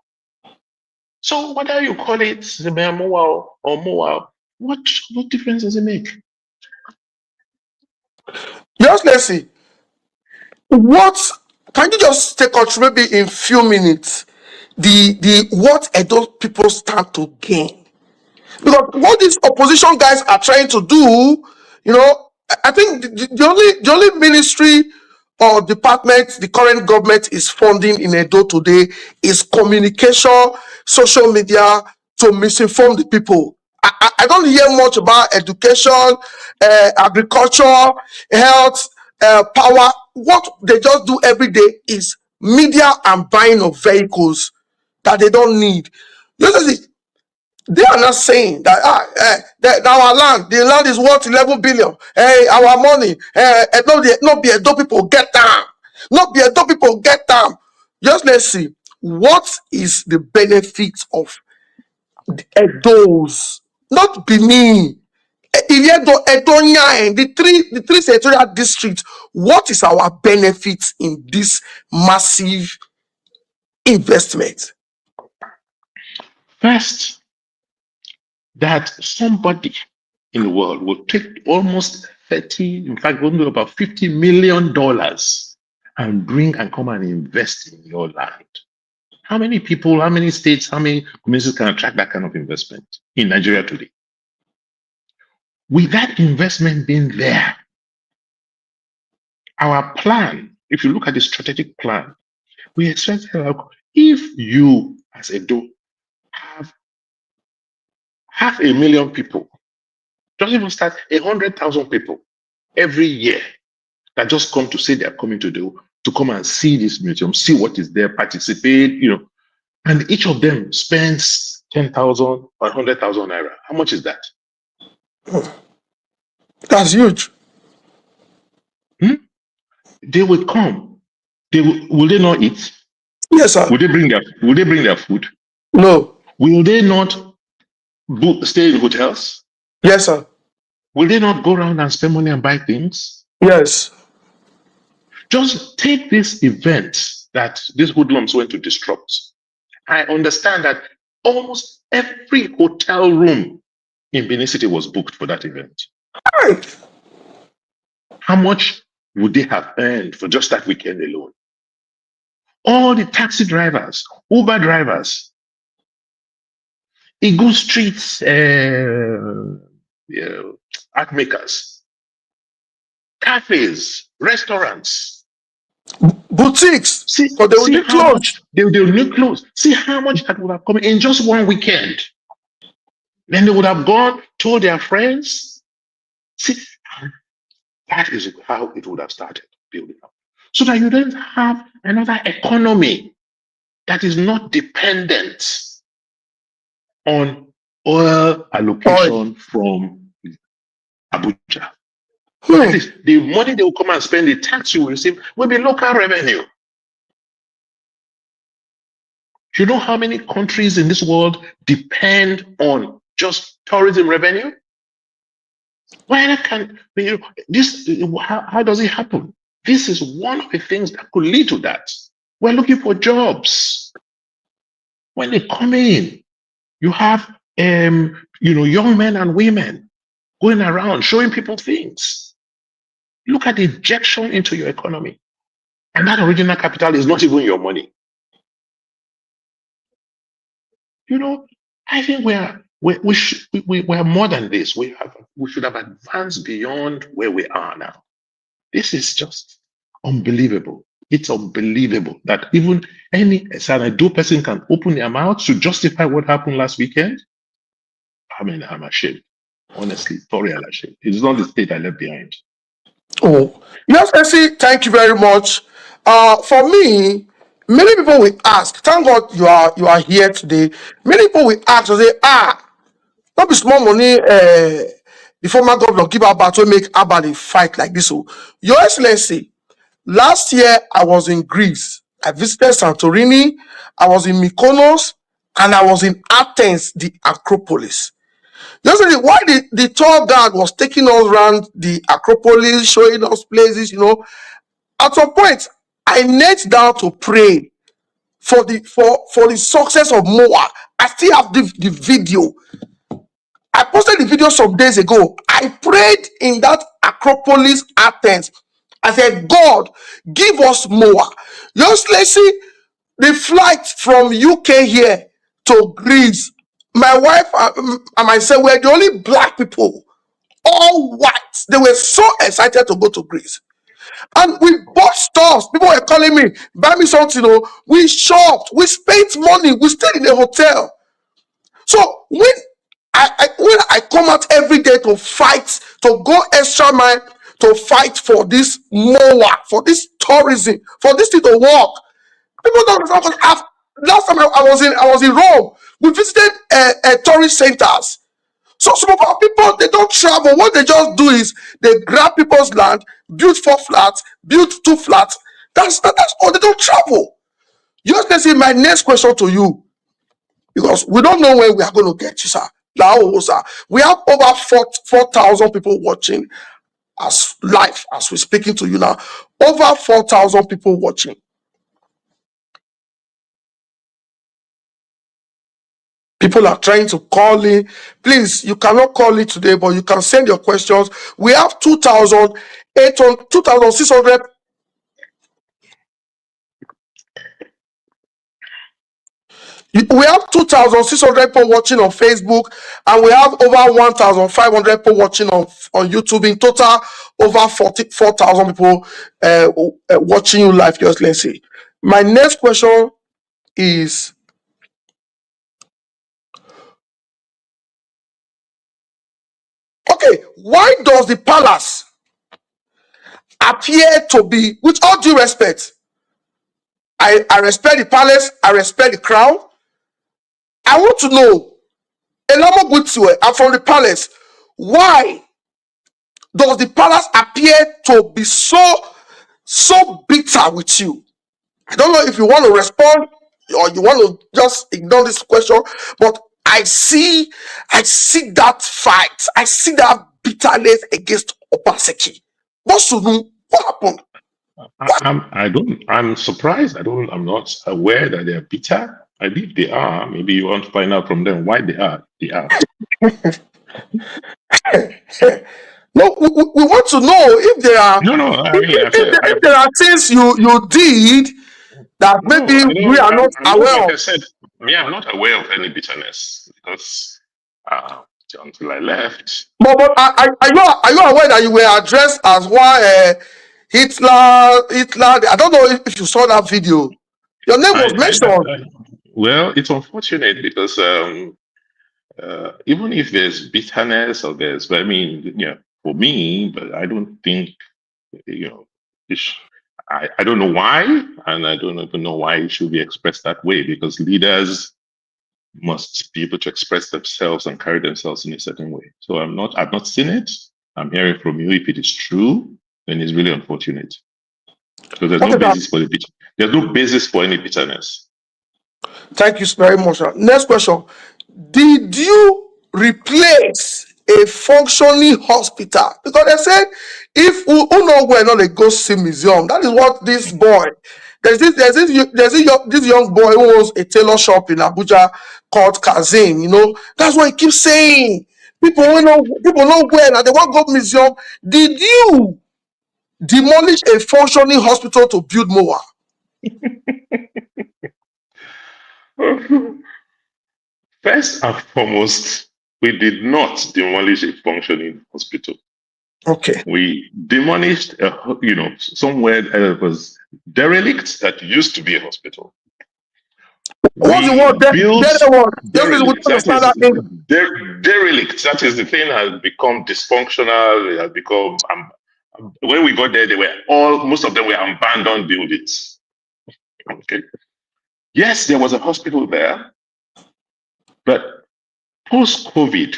So whether you call it MOA or MOA, what difference does it make? Just let's see. Can you just take us maybe in few minutes what Edo people stand to gain? Because what these opposition guys are trying to do, I think the only ministry or department the current government is funding in Edo today is communication, social media, to misinform the people. I don't hear much about education, agriculture, health, power. What they just do every day is media and buying of vehicles that they don't need. They are not saying that that our land, the land is worth 11 billion. Hey, our money. Not be Edo people get down. Not be Edo people get down. Just let's see. What is the benefit of Edo's? Not Benin. Edonia, the three senatorial districts. What is our benefit in this massive investment? First, that somebody in the world will take almost 30, in fact, going to about $50 million and come and invest in your land. How many people, how many states, how many communities can attract that kind of investment in Nigeria today? With that investment being there, our plan, if you look at the strategic plan, we expect if you as Edo have 500,000 people, just even start 100,000 people every year that just come to say they're coming to come and see this museum, see what is there, participate, and each of them spends 10,000 or 100,000 naira. How much is that? That's huge. They will come. Will they not eat? Yes, sir. Will they bring their food? No. Will they not stay in hotels? Yes, sir. Will they not go around and spend money and buy things? Yes. Just take this event that these hoodlums went to disrupt. I understand that almost every hotel room in Benin City was booked for that event. Right. How much would they have earned for just that weekend alone? All the taxi drivers, Uber drivers, Eagle Streets art makers, cafes, restaurants, boutiques. But they will need clothes. They will need clothes. See how much that would have come in just one weekend. Then they would have gone, told their friends. See, that is how it would have started building up. So that you don't have another economy that is not dependent on oil allocation from Abuja. At least the money they will come and spend, the tax you will receive, will be local revenue. You know how many countries in this world depend on just tourism revenue? Why can this? How does it happen? This is one of the things that could lead to that. We're looking for jobs. When they come in, you have young men and women going around showing people things. Look at the injection into your economy. And that original capital is not even your money. I think we are more than this. We should have advanced beyond where we are now. This is just unbelievable. It's unbelievable that even any Sanadu person can open their mouth to justify what happened last weekend. I'm ashamed. Honestly, thoroughly ashamed. It's not the state I left behind. Oh, yes, Essie, thank you very much. For me, many people will ask, thank God you are here today. Many people will ask and say, not be small money, the former governor give about to make Abali fight like this. So, Your Excellency, last year I was in Greece. I visited Santorini, I was in Mykonos, and I was in Athens, the Acropolis. Yesterday, while the tour guide was taking us around the Acropolis, showing us places, at some point, I knelt down to pray for the success of MOA. I still have the video. I posted the video some days ago. I prayed in that Acropolis, Athens. I said, God, give us MOA. Just let's see the flight from UK here to Greece. My wife and myself were the only black people, all white. They were so excited to go to Greece. And we bought stuff. People were calling me, buy me something. We shopped, we spent money, we stayed in a hotel. So when I come out every day to fight, to go extra mile, to fight for this MOA, for this tourism, for this thing to work, people don't understand. Because last time I was in Rome, we visited tourist centers. So some of our people, they don't travel. What they just do is they grab people's land, build 4 flats, build 2 flats. That's all. They don't travel. You can see my next question to you, because we don't know when we are going to get you, sir. We have over 4,000 people watching as live as we're speaking to you now. Over 4,000 people watching. People are trying to call in. Please, you cannot call in today, but you can send your questions. We have 2,600. We have 2,600 people watching on Facebook, and we have over 1,500 people watching on YouTube. In total, over 44,000 people watching you live. Just let's see. My next question is, okay, why does the palace appear to be, with all due respect, I respect the palace, I respect the crown. I want to know, Elamo Gutsuwe, I'm from the palace. Why does the palace appear to be so bitter with you? I don't know if you want to respond or you want to just ignore this question, but I see that fight. I see that bitterness against Obaseki. What happened? I'm surprised. I'm not aware that they're bitter. I believe they are. Maybe you want to find out from them why they are. No, we want to know if there are. No. If there are things you did that maybe we are not aware of. Like I said, I'm not aware of any bitterness because until I left. But are you aware that you were addressed as one Hitler? I don't know if you saw that video. Your name was mentioned. Well, it's unfortunate because even if there's bitterness or for me, but I don't think I don't know why, and I don't even know why it should be expressed that way, because leaders must be able to express themselves and carry themselves in a certain way. So I've not seen it, I'm hearing from you. If it is true, then it's really unfortunate. Because there's no basis for there's no basis for any bitterness. Thank you very much, sir. Next question. Did you replace a functioning hospital? Because they said if who know where not they go see museum. That is what this boy. There's this young boy who owns a tailor shop in Abuja called Kazim. That's what he keeps saying. People know where now they want to go museum. Did you demolish a functioning hospital to build more? First and foremost, we did not demolish a functioning hospital. Okay. We demolished, somewhere that was derelict that used to be a hospital. What's the word? Derelict. Derelict. That is, the thing has become dysfunctional. It has become. When we got there, most of them were abandoned buildings. Okay. Yes, there was a hospital there, but post-COVID,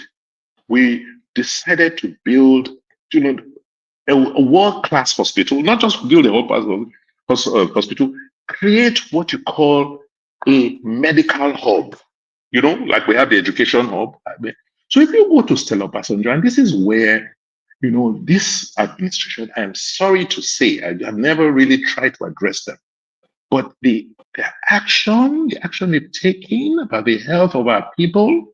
we decided to build, a world-class hospital. Not just build a whole hospital. Create what you call a medical hub, like we have the education hub. So if you go to Stella Obasanjo, and this is where, this administration, I am sorry to say, I have never really tried to address them, but the action they've taken about the health of our people,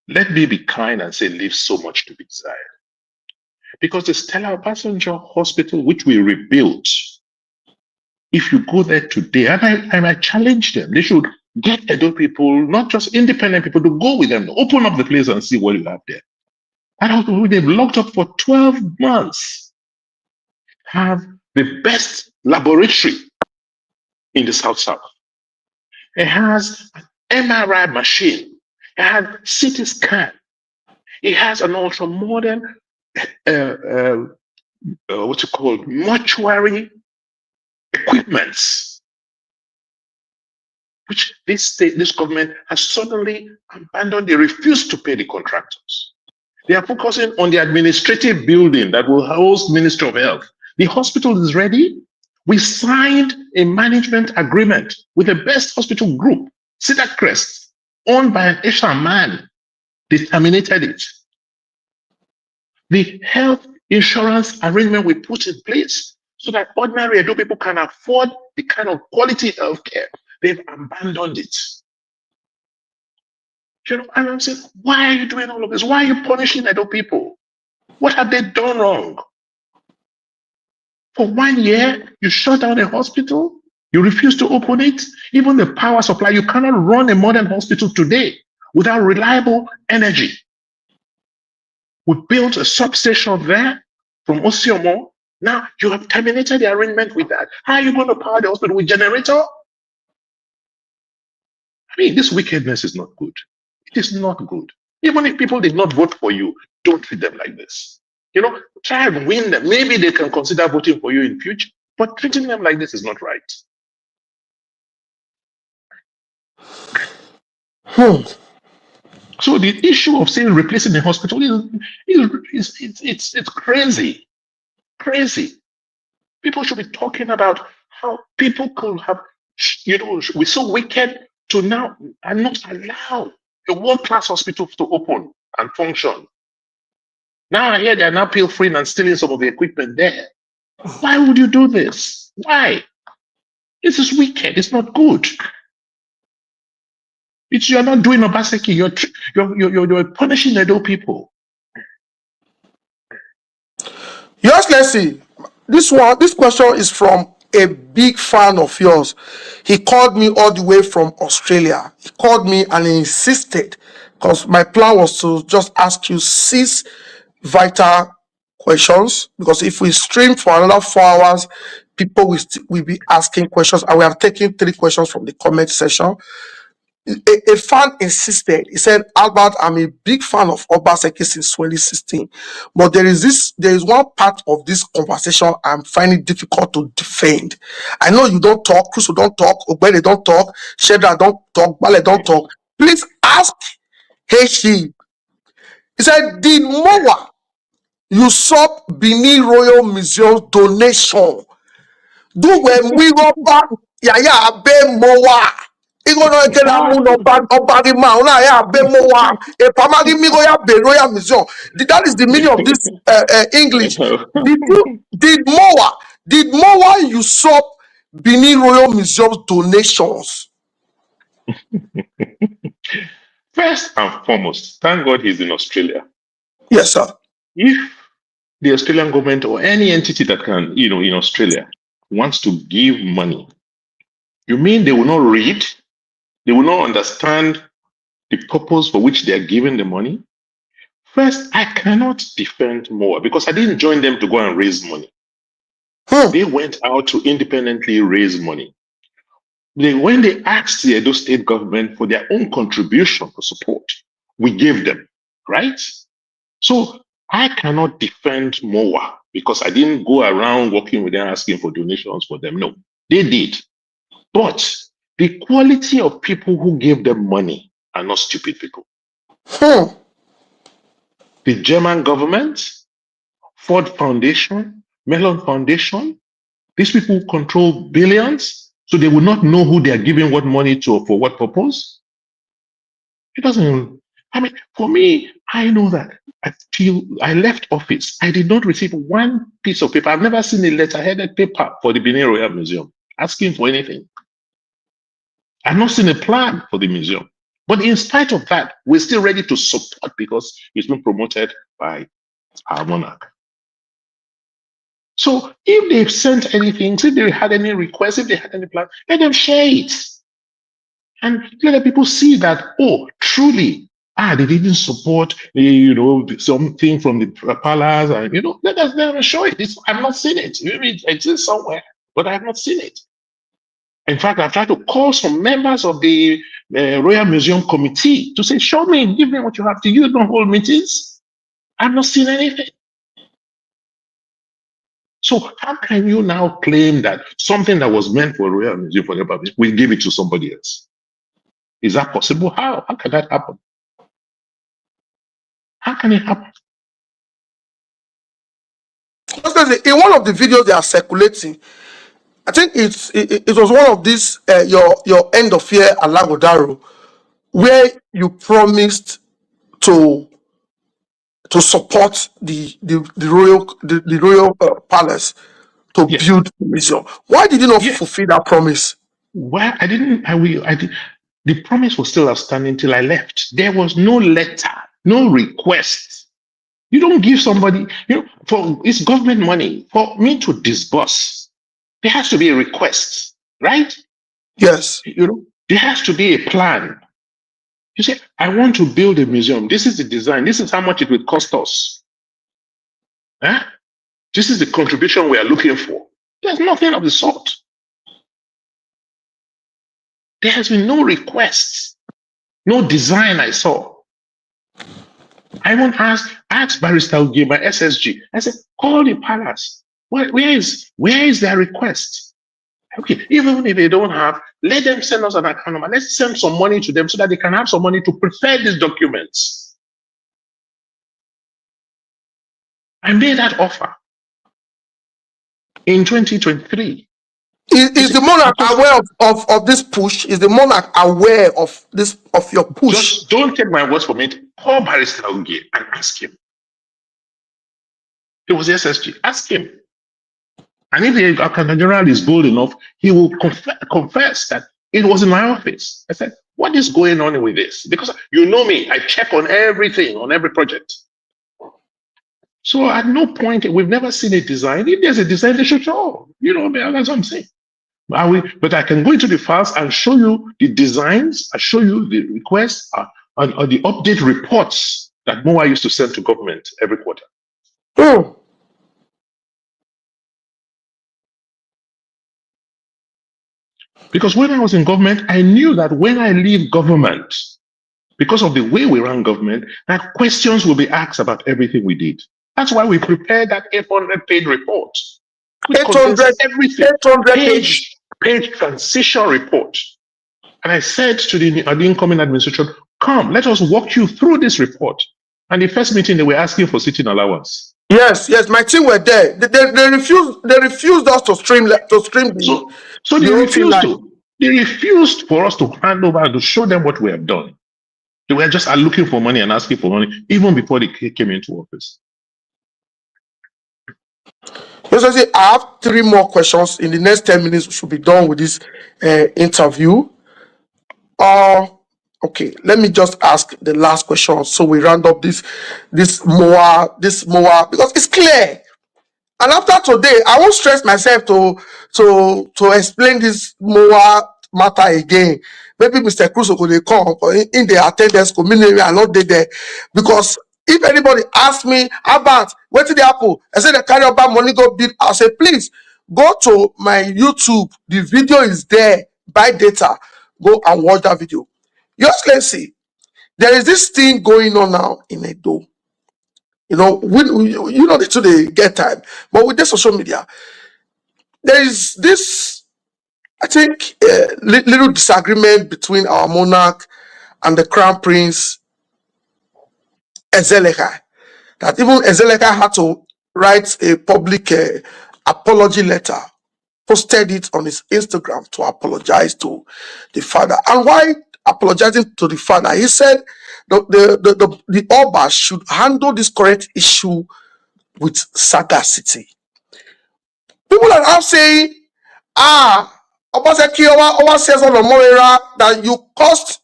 let me be kind and say leaves so much to be desired. Because the Stella Obasanjo Hospital, which we rebuilt, if you go there today, and I challenge them, they should get Edo people, not just independent people, to go with them, to open up the place and see what you have there. And they've locked up for 12 months, have the best laboratory in the South. It has an MRI machine. It has CT scan. It has an ultra modern, mortuary equipments, which this government has suddenly abandoned. They refuse to pay the contractors. They are focusing on the administrative building that will house Ministry of Health. The hospital is ready. We signed a management agreement with the best hospital group, Cedar Crest, owned by an Asian man. They terminated it. The health insurance arrangement we put in place so that ordinary Edo people can afford the kind of quality health care, they've abandoned it. And I'm saying, why are you doing all of this? Why are you punishing Edo people? What have they done wrong? For 1 year, you shut down a hospital, you refuse to open it. Even the power supply, you cannot run a modern hospital today without reliable energy. We built a substation there from Osiomo. Now you have terminated the arrangement with that. How are you going to power the hospital with generator? This wickedness is not good. It is not good. Even if people did not vote for you, don't treat them like this. Try and win them. Maybe they can consider voting for you in future, but treating them like this is not right. So the issue of saying replacing the hospital it's crazy. Crazy. People should be talking about how people could have, we're so wicked to now and not allow a world-class hospital to open and function. Now I hear they are now pilfering and stealing some of the equipment there. Why would you do this? Why? This is wicked. It's not good. You're not doing Obaseki. You're punishing the Edo people. Your Excellency, this question is from a big fan of yours. He called me all the way from Australia. He called me and he insisted, because my plan was to just ask you 6 vital questions, because if we stream for another 4 hours, people will be asking questions, and we have taken 3 questions from the comment section. A fan insisted. He said, Albert, I'm a big fan of Obaseki since 2016, but there is one part of this conversation I'm finding difficult to defend. I know you don't talk, Crusoe don't talk, Ogbede don't talk, Shedra don't talk, Bale don't talk. Please ask Heshi. He said, did Moa usurp Benin Royal Museum donation? Do when we go back, yaya be Moa. Igono ekela mu no obari ma una ya be Moa. E pamagi mi go ya be Royal Museum. That is the meaning of this English. Did Moa usurp Benin Royal Museum's donations? First and foremost, thank God he's in Australia. Yes, sir. If the Australian government or any entity that can, in Australia wants to give money, you mean they will not read? They will not understand the purpose for which they are giving the money? First, I cannot defend Moa because I didn't join them to go and raise money. They went out to independently raise money. When they asked the Edo state government for their own contribution for support, we gave them, right? So I cannot defend Moa because I didn't go around working with them asking for donations for them. No, they did. But the quality of people who gave them money are not stupid people. The German government, Ford Foundation, Mellon Foundation, these people control billions, so they will not know who they are giving what money to for what purpose. It doesn't. I mean, for me, I know that. I left office. I did not receive one piece of paper. I've never seen a letterheaded paper for the Benin Royal Museum asking for anything. I've not seen a plan for the museum. But in spite of that, we're still ready to support because it's been promoted by our monarch. So if they've sent anything, if they had any requests, if they had any plan, let them share it. And let the people see that, oh, truly, they didn't support, something from the palace, and, let them show it. I've not seen it. Maybe it exists somewhere, but I have not seen it. In fact, I've tried to call some members of the Royal Museum Committee to say, show me, give me what you have. Do you don't hold meetings? I've not seen anything. So how can you now claim that something that was meant for Royal Museum for the public, we give it to somebody else? Is that possible? How can that happen? How can it happen? In one of the videos they are circulating, I think it was one of these your end of year Alagodaro, where you promised to support the royal palace to build the museum. Why did you not fulfill that promise? Well, I didn't. The promise was still outstanding till I left. There was no letter, no request. You don't give somebody, for it's government money. For me to disburse, there has to be a request, right? Yes. There has to be a plan. You say, I want to build a museum. This is the design. This is how much it will cost us. This is the contribution we are looking for. There's nothing of the sort. There has been no request, no design I saw. I even asked Barrister Ugie, my SSG. I said, call the palace. Where is their request? Okay, even if they don't have, let them send us an account number. Let's send some money to them so that they can have some money to prepare these documents. I made that offer in 2023. Is the monarch aware of this push? Is the monarch aware of your push? Just don't take my words from it. Call Barrister Ugie and ask him. It was the SSG. Ask him. And if the Accountant General is bold enough, he will confess that it was in my office. I said, what is going on with this? Because you know me, I check on everything, on every project. So at no point, we've never seen a design. If there's a design, they should show. That's what I'm saying. But I can go into the files and show you the designs, I show you the requests or the update reports that Moa used to send to government every quarter. Because when I was in government, I knew that when I leave government, because of the way we run government, that questions will be asked about everything we did. That's why we prepared that 800-page report. 800 page transition report. And I said to the incoming administration, come, let us walk you through this report And the first meeting, they were asking for sitting allowance. Yes, my team were there. They refused us to stream the. So they refused to. They refused for us to hand over and to show them what we have done. They were just looking for money and asking for money even before they came into office. I have 3 more questions. In the next 10 minutes, we should be done with this interview. Okay, let me just ask the last question so we round up this MOA because it's clear. And after today, I won't stress myself to explain this MOA matter again. Maybe Mr. Cruz could come in the attendance community and not there, because if anybody asks me about what did happen, I say the carry about money go bid. I say please go to my YouTube. The video is there. Buy data. Go and watch that video. Your Excellency, there is this thing going on now in Edo. You know, the today get time, but with the social media, there is this, I think, little disagreement between our monarch and the Crown Prince Ezeleka. That even Ezeleka had to write a public apology letter, posted it on his Instagram to apologize to the father. And why apologizing to the father? He said the Oba should handle this current issue with sagacity. People are now saying, Obaseki Owa says on the Morera that you caused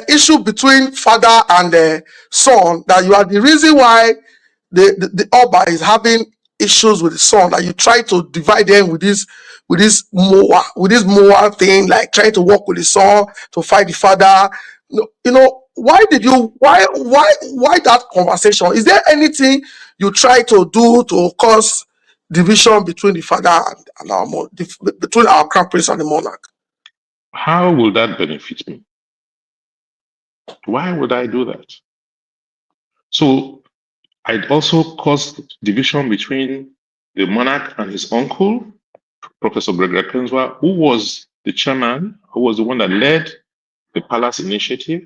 issue between father and son, that you are the reason why the Oba is having issues with the son, that you try to divide them with this Moa thing, like trying to work with the son to fight the father. Why that conversation? Is there anything you try to do to cause division between the father and our between our Crown Prince and the monarch? How will that benefit me? Why would I do that? So I'd also caused division between the monarch and his uncle, Professor Gregory Kenzwa, who was the chairman, who was the one that led the Palace Initiative.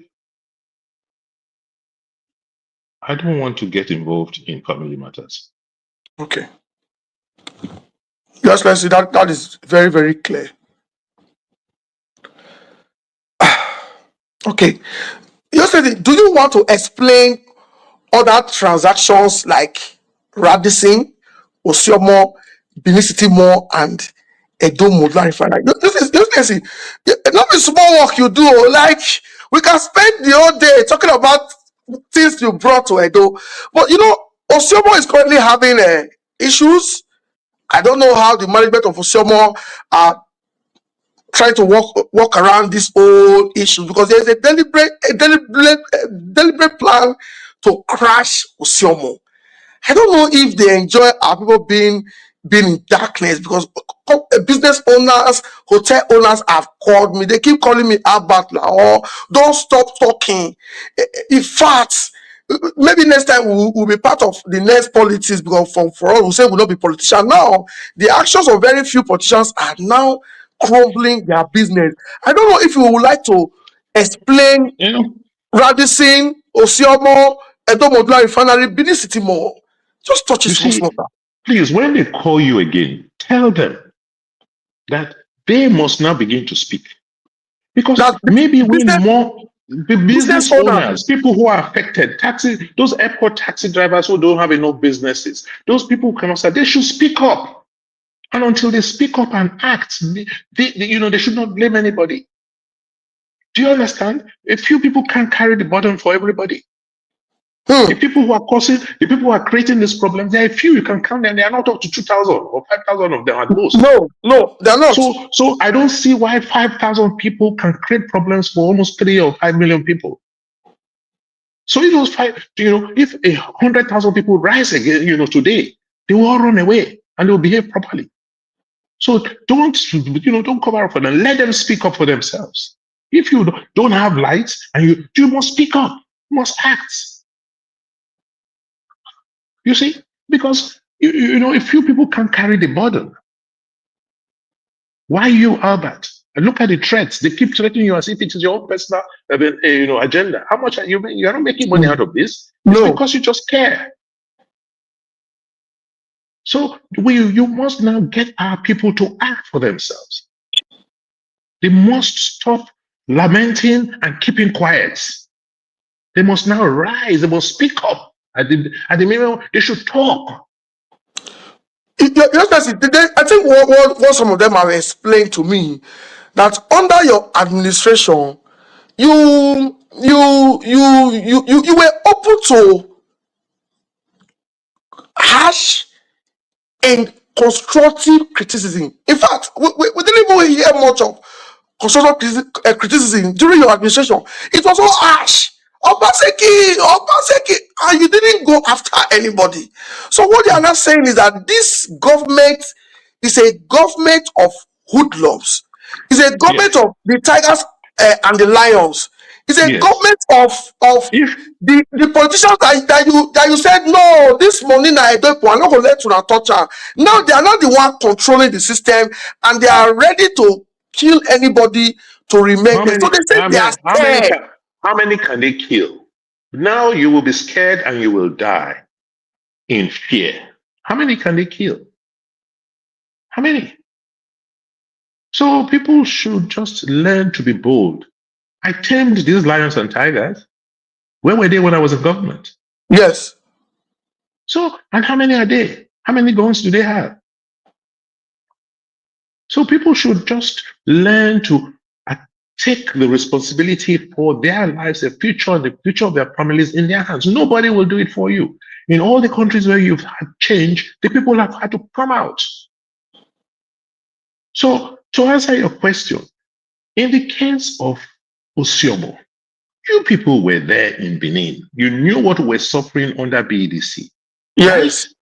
I don't want to get involved in family matters. Okay. Yes, let's see. That is very, very clear. Okay. Yesterday, do you want to explain other transactions like Radisson, Osiomo, Benin Mall, and Edo Modular Refinery? This is not a small work you do. Like, we can spend the whole day talking about things you brought to Edo. But Osiomo is currently having issues. I don't know how the management of Osiomo are trying to walk around this whole issue, because there's a deliberate plan to crash Osiomo. I don't know if they enjoy our people being in darkness, because business owners, hotel owners have called me. They keep calling me Albert or don't stop talking. In fact, maybe next time we'll be part of the next politics, because for us, we say we'll not be politicians. Now, the actions of very few politicians are now crumbling their business. I don't know if you would like to explain Radisson, Osiomo, Edo Modular Refinery, Benin City Mall. Just touch it small. Please, when they call you again, tell them that they must now begin to speak. Because maybe we more business owners, people who are affected, those airport taxi drivers who don't have enough businesses, those people who cannot start, they should speak up. And until they speak up and act, they should not blame anybody. Do you understand? A few people can't carry the burden for everybody. The people who are creating this problem, there are a few, you can count them. They are not up to 2,000 or 5,000 of them at most. No, they're not. So I don't see why 5,000 people can create problems for almost 3 or 5 million people. So if those if 100,000 people rise again, today, they will all run away and they will behave properly. So don't cover up for them. Let them speak up for themselves. If you don't have lights, and you must speak up, you must act. You see, because if few people can't carry the burden, why you, Albert, And look at the threats. They keep threatening you as if it is your own personal agenda. How much are you making? You're not making money out of this. It's because you just care. So you must now get our people to act for themselves. They must stop lamenting and keeping quiet. They must now rise. They must speak up. At the minimum, they should talk. I think what some of them have explained to me, that under your administration, you were open to harsh and constructive criticism. In fact, we didn't even hear much of constructive criticism during your administration. It was all harsh. Obaseki, and you didn't go after anybody. So what they are not saying is that this government is a government of hoodlums. It's a government of the tigers and the lions. It's a government of the politicians that you said, no, this money na I'm not going to let you touch her. Now they are not the one controlling the system, and they are ready to kill anybody to remain there. So they say they are scared. How many can they kill? Now you will be scared and you will die in fear. How many can they kill? How many? So people should just learn to be bold. I tamed these lions and tigers. Where were they when I was in government? Yes. So, and how many are they? How many guns do they have? So people should just learn to take the responsibility for their lives, their future, and the future of their families in their hands. Nobody will do it for you. In all the countries where you've had change, the people have had to come out. So to answer your question, in the case of Osyomo, you people were there in Benin. You knew what we're suffering under BEDC. Yes. Right?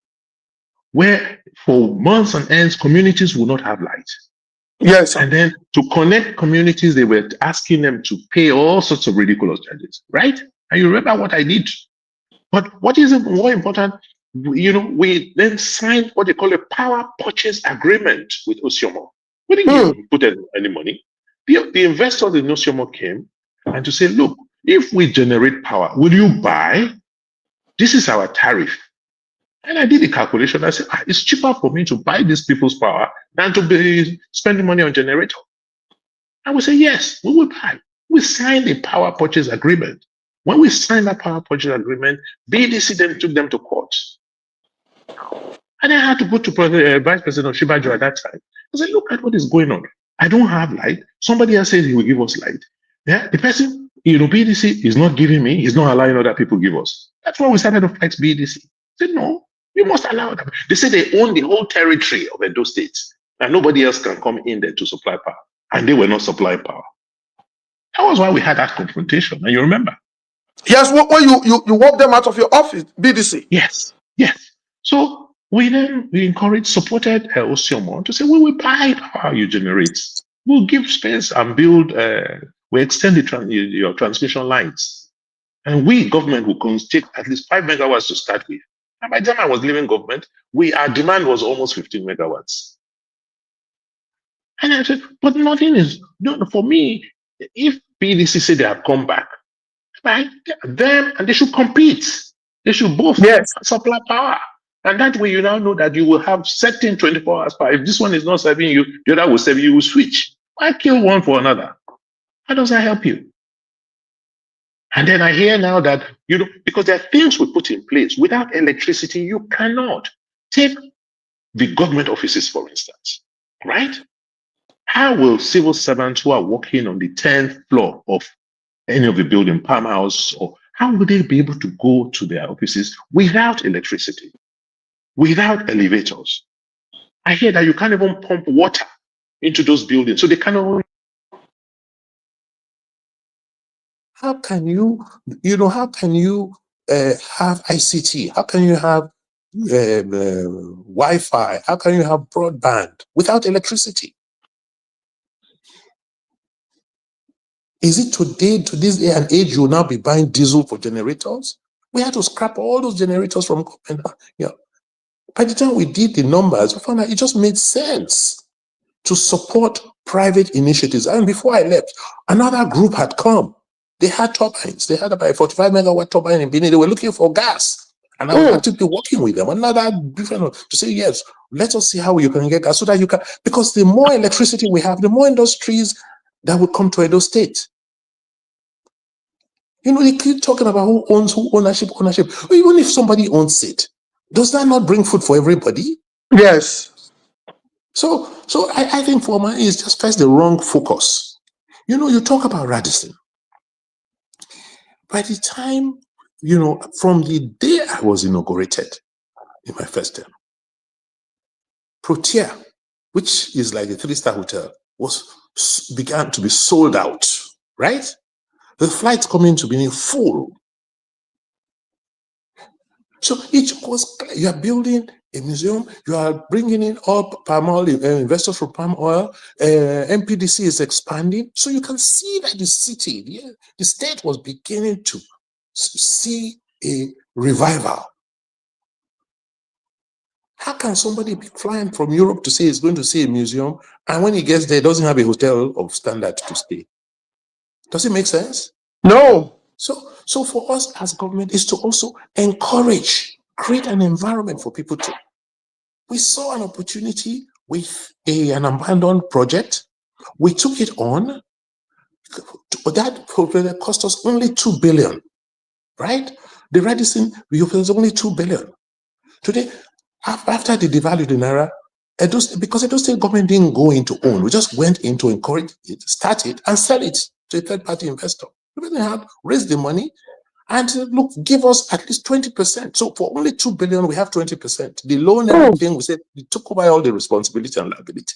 Where for months and ends, communities will not have light. Yes. Sir. And then to connect communities, they were asking them to pay all sorts of ridiculous charges, right? And you remember what I did. But what is more important, we then signed what they call a power purchase agreement with Osyomo. We didn't put any money. The investors in Osyomo came and to say, look, if we generate power, will you buy? This is our tariff. And I did the calculation. I said, it's cheaper for me to buy these people's power than to be spending money on generator. And we say, yes, we will buy. We signed a power purchase agreement. When we signed that power purchase agreement, BDC then took them to court. And I had to go to Vice President Shibajo at that time. I said, look at what is going on. I don't have light. Somebody else says he will give us light. Yeah, the person, BDC is not giving me, he's not allowing other people give us. That's why we started to fight BDC. I said, no, you must allow them. They say they own the whole territory of Edo State, and nobody else can come in there to supply power. And they were not supplying power. That was why we had that confrontation. And you remember? Yes, when you walked them out of your office, BDC. Yes. So we supported Osyomo to say, we will buy power you generate. We'll give space and build, we extend your transmission lines. And we, government, will take at least 5 megawatts to start with. And by the time I was leaving government, our demand was almost 15 megawatts. And I said, but nothing is, for me, if BDC say they have come back, right, them, and they should compete. They should both supply power. And that way you now know that you will have certain 24 hours power. If this one is not serving you, the other will serve you, you will switch. Why kill one for another? How does that help you? And then I hear now that, because there are things we put in place. Without electricity, you cannot. Take the government offices, for instance, right? How will civil servants who are working on the 10th floor of any of the building, Palm House, or how will they be able to go to their offices without electricity, without elevators? I hear that you can't even pump water into those buildings, so they cannot. How can you have ICT? How can you have Wi-Fi? How can you have broadband without electricity? Is it today, to this day and age, you will now be buying diesel for generators? We had to scrap all those generators from government. By the time we did the numbers, we found out it just made sense. to support private initiatives. And before I left, another group had come. They had turbines. They had about a 45 megawatt turbine in Benin. They were looking for gas. And I was actively working with them. Another different to say, yes, let us see how you can get gas so that you can, because the more electricity we have, the more industries that will come to Edo State. You know, they keep talking about who ownership. Even if somebody owns it, does that not bring food for everybody? Yes. So I think for me, it's just first the wrong focus. You know, you talk about Radisson. By the time, you know, from the day I was inaugurated in my first term, Protea, which is like a 3-star hotel, began to be sold out, right? The flights coming to being full. So each was, you are building a museum, you are bringing in all palm oil, investors from palm oil, MPDC is expanding. So you can see that the city, the state was beginning to see a revival. How can somebody be flying from Europe to say he's going to see a museum, and when he gets there, doesn't have a hotel of standard to stay? Does it make sense? No. So for us as government is to also encourage, create an environment for people to. We saw an opportunity with an abandoned project. We took it on. That project cost us only 2 billion, right? The Radisson was only 2 billion. Today, after they devalued the Naira, because Edo State government didn't go into own, we just went into encourage it, start it, and sell it to a third-party investor. We really had raised the money and look, give us at least 20%. So for only 2 billion, we have 20%. The loan, everything, we said, we took over all the responsibility and liability.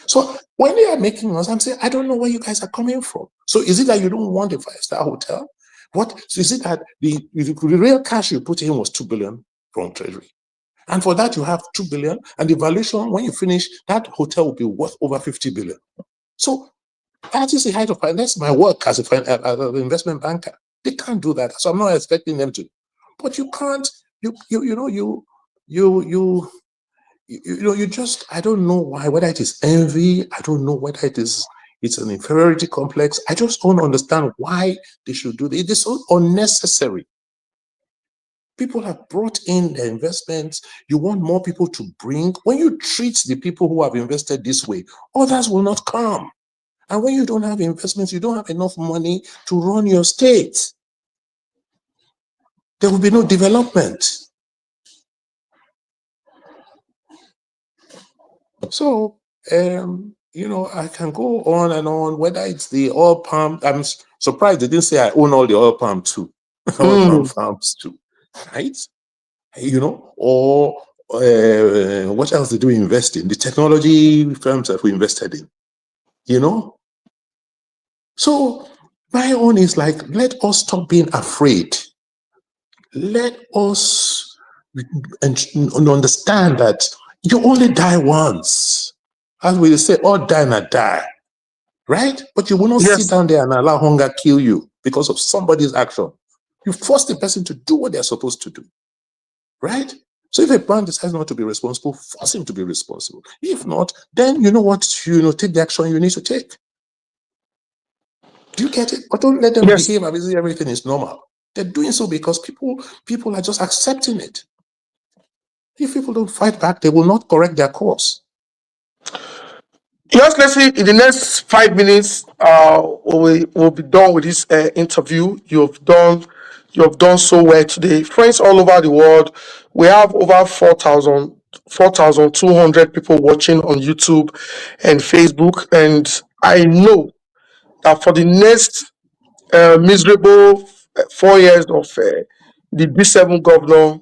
So when they are making us, I'm saying, I don't know where you guys are coming from. So is it that you don't want a 5-star hotel? What? So is it that the real cash you put in was 2 billion from Treasury? And for that, you have 2 billion. And the valuation, when you finish, that hotel will be worth over 50 billion. So that is the height of finance. That's my work as an investment banker. They can't do that. So I'm not expecting them to. But you can't, you just, I don't know why, whether it is envy, I don't know whether it's an inferiority complex. I just don't understand why they should do this. It is so unnecessary. People have brought in their investments. You want more people to bring. When you treat the people who have invested this way, others will not come. And when you don't have investments, you don't have enough money to run your state. There will be no development. So, you know, I can go on and on, whether it's the oil palm. I'm surprised they didn't say I own all the oil palm too. Oil palm farms too, right? You know, or what else did we invest in? The technology firms that we invested in, you know? So my own is like, let us stop being afraid. Let us understand that you only die once. As we say, all die and die, right? But you will not sit down there and allow hunger kill you because of somebody's action. You force the person to do what they're supposed to do, right? So if a man decides not to be responsible, force him to be responsible. If not, then you know what, take the action you need to take. Do you get it? But don't let them behave as if everything is normal. They're doing so because people are just accepting it. If people don't fight back, they will not correct their course. Yes, let's see. In the next 5 minutes, we'll be done with this interview. You've done so well today, friends all over the world. We have over 4,200 people watching on YouTube and Facebook, and I know that for the next miserable 4 years of the B7 governor,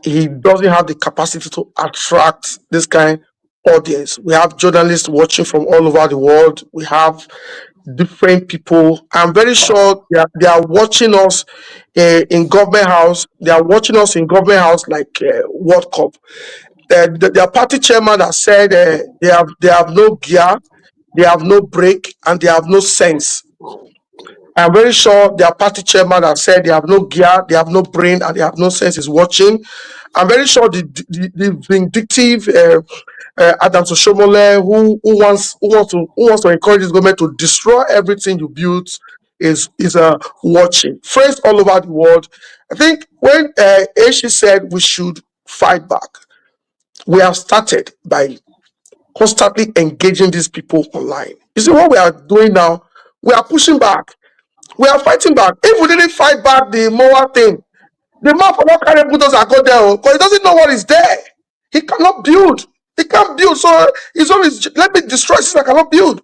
he doesn't have the capacity to attract this kind of audience. We have journalists watching from all over the world. We have different people. I'm very sure they are watching us in government house. They are watching us in government house like World Cup. Their party chairman has said they have no gear, they have no brake, and they have no sense. I'm very sure their party chairman has said they have no gear, they have no brain, and they have no sense is watching. I'm very sure the vindictive Adam Soshomole, who wants to encourage this government to destroy everything you built, is watching. Friends all over the world. I think when Aishi said we should fight back, we have started by constantly engaging these people online. You see what we are doing now? We are pushing back. We are fighting back. If we didn't fight back the mower thing, the man for not carry bulldozer and go there because he doesn't know what is there. He cannot build. He can't build. So he's always let me destroy since I cannot build.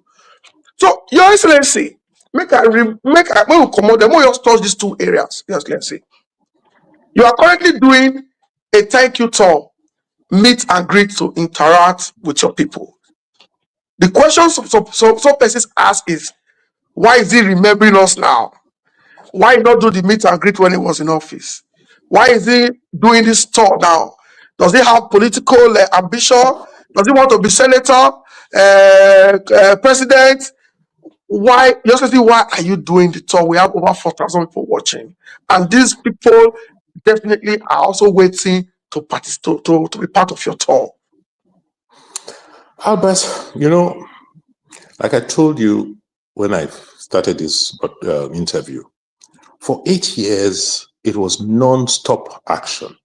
So Your Excellency, make when we come out, then we just touch these two areas. Your Excellency, you are currently doing a thank you tour, meet and greet to interact with your people. The question some persons ask is, why is he remembering us now? Why not do the meet and greet when he was in office? Why is he doing this tour now? Does he have political ambition? Does he want to be senator, president? Why, why are you doing the tour? We have over 4,000 people watching, and these people definitely are also waiting to participate, to be part of your tour. Albert, like I told you when I started this interview, for 8 years, it was non-stop action,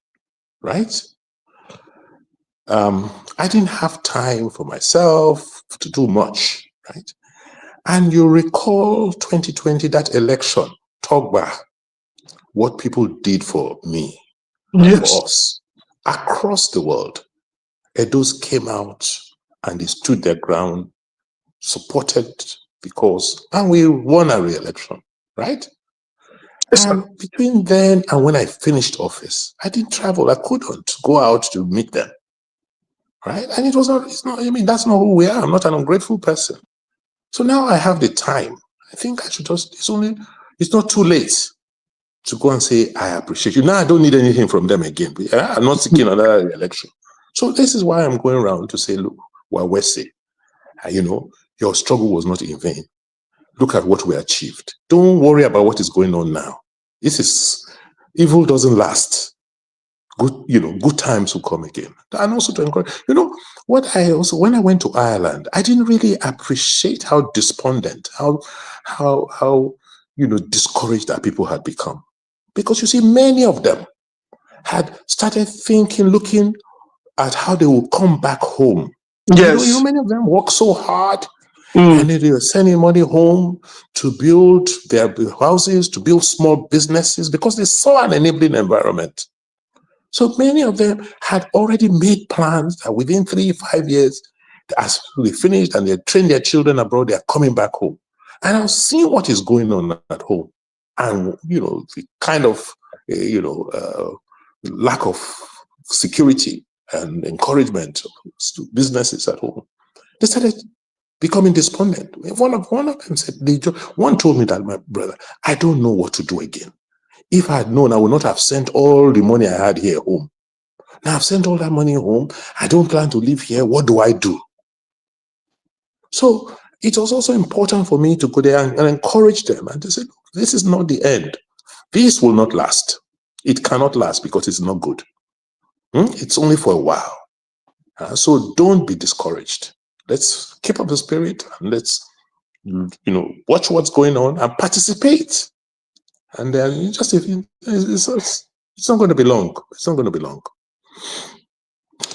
right? I didn't have time for myself to do much, right? And you recall 2020, that election, Togba, what people did for me, for us, across the world. Edos came out and they stood their ground, supported and we won a re-election, right? And between then and when I finished office, I didn't travel. I couldn't go out to meet them, right? And it's not, that's not who we are. I'm not an ungrateful person. So now I have the time. I think I should it's not too late to go and say, I appreciate you. Now I don't need anything from them again. I'm not seeking another election. So this is why I'm going around to say, look, Wawese, your struggle was not in vain. Look at what we achieved. Don't worry about what is going on now. Evil doesn't last. Good times will come again. And also to encourage, when I went to Ireland, I didn't really appreciate how despondent, how discouraged that people had become. Because you see, many of them had started looking at how they will come back home. Yes. Many of them work so hard and they were sending money home to build their houses, to build small businesses because they saw an enabling environment. So many of them had already made plans that within 3-5 years, as they finished and they trained their children abroad, they are coming back home. And I was seeing what is going on at home. And, the kind of, lack of security and encouragement to businesses at home. They started becoming despondent. One of them said, one told me that, my brother, I don't know what to do again. If I had known, I would not have sent all the money I had here home. Now I've sent all that money home. I don't plan to live here. What do I do? So it was also important for me to go there and encourage them. And they said, this is not the end. This will not last. It cannot last because it's not good. It's only for a while. So don't be discouraged. Let's keep up the spirit and let's, watch what's going on and participate. And then it's not going to be long. It's not going to be long.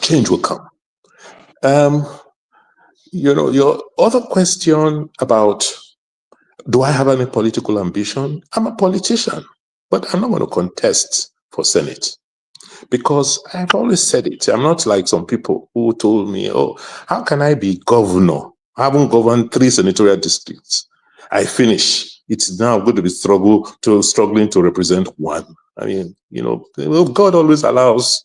Change will come. Your other question about, do I have any political ambition? I'm a politician, but I'm not going to contest for Senate because I've always said it. I'm not like some people who told me, oh, how can I be governor? I haven't governed 3 senatorial districts. I finish. It's now going to be struggling to represent 1. I mean, God always allows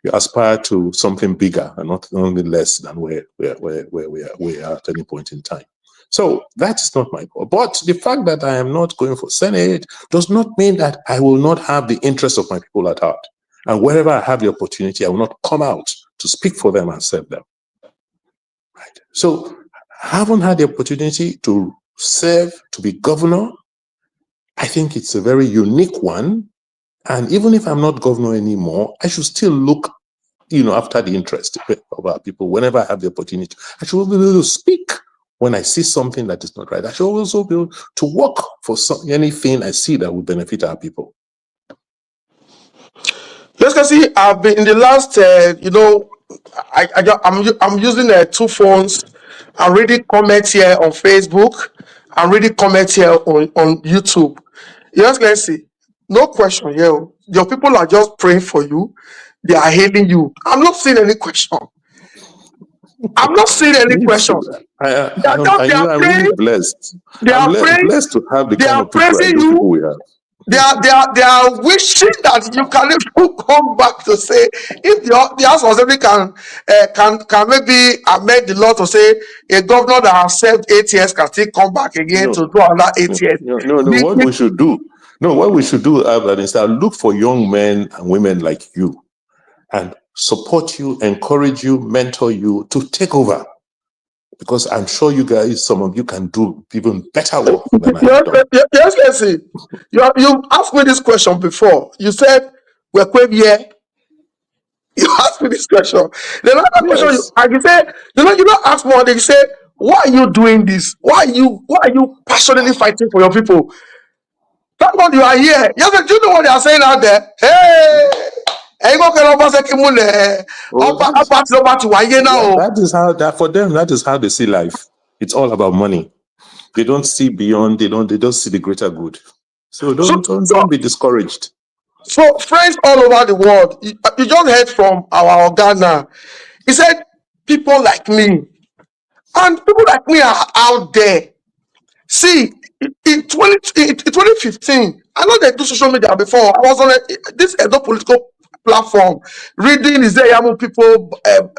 you aspire to something bigger and not only less than where we are at any point in time. So that's not my goal. But the fact that I am not going for Senate does not mean that I will not have the interests of my people at heart. And wherever I have the opportunity, I will not come out to speak for them and serve them. Right. So I haven't had the opportunity to serve, to be governor. I think it's a very unique one. And even if I'm not governor anymore, I should still look after the interest of our people, whenever I have the opportunity, I should be able to speak when I see something that is not right. I should also be able to work for anything I see that will benefit our people. Let's see. I've been in the last, I'm using 2 phones. I'm reading comments here on Facebook. I'm reading comments here on YouTube. Let's see. No question here. Your people are just praying for you. They are hailing you. I'm not seeing any question. I'm not seeing any question. I'm really blessed. I'm blessed to have the kind of people like those people we have. They are wishing that you can even come back to say, if the House of Assembly can maybe amend the law to say a governor that has served 8 years can still come back again to do another 8 years. No. What we should do, Albert, is look for young men and women like you and support you, encourage you, mentor you to take over. Because I'm sure you guys, some of you can do even better work than I have done. Yes, let's see. You asked me this question before. You said, we're here. You asked me this question. The other question you said, you don't ask more. They say, why are you doing this? Why are you passionately fighting for your people? Thank God you are here. Yes, do you know what they are saying out there? Hey! That for them, that is how they see life. It's all about money. They don't see beyond, they don't see the greater good. So don't be discouraged. So friends all over the world, you just heard from our Ghana. He said, people like me. And people like me are out there. See, in 2015, I know they do social media before. I was on this Edo political platform, reading Izeyamu people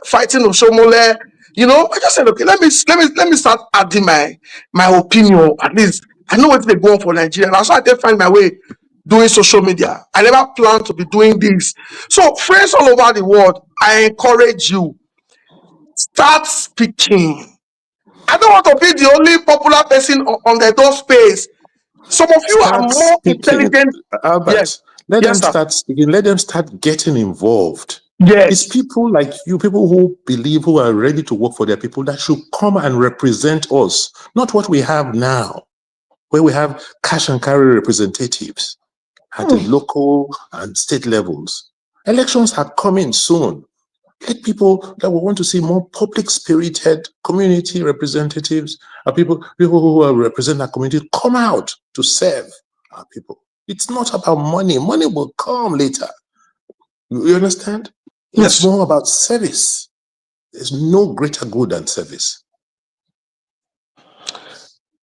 fighting Oshomole. I just said, okay, let me start adding my opinion. At least I know what they go on for Nigeria. That's why I did find my way doing social media. I never planned to be doing this. So friends all over the world, I encourage you, start speaking. I don't want to be the only popular person on the door space. Some of you are more intelligent. Albert, yes. Let them start speaking. Let them start getting involved. Yes. It's people like you, people who believe, who are ready to work for their people, that should come and represent us. Not what we have now, where we have cash and carry representatives at the local and state levels. Elections are coming soon. Let people that we want to see more public-spirited community representatives, people who represent our community, come out to serve our people. It's not about money. Money will come later. You understand? Yes. It's more about service. There's no greater good than service.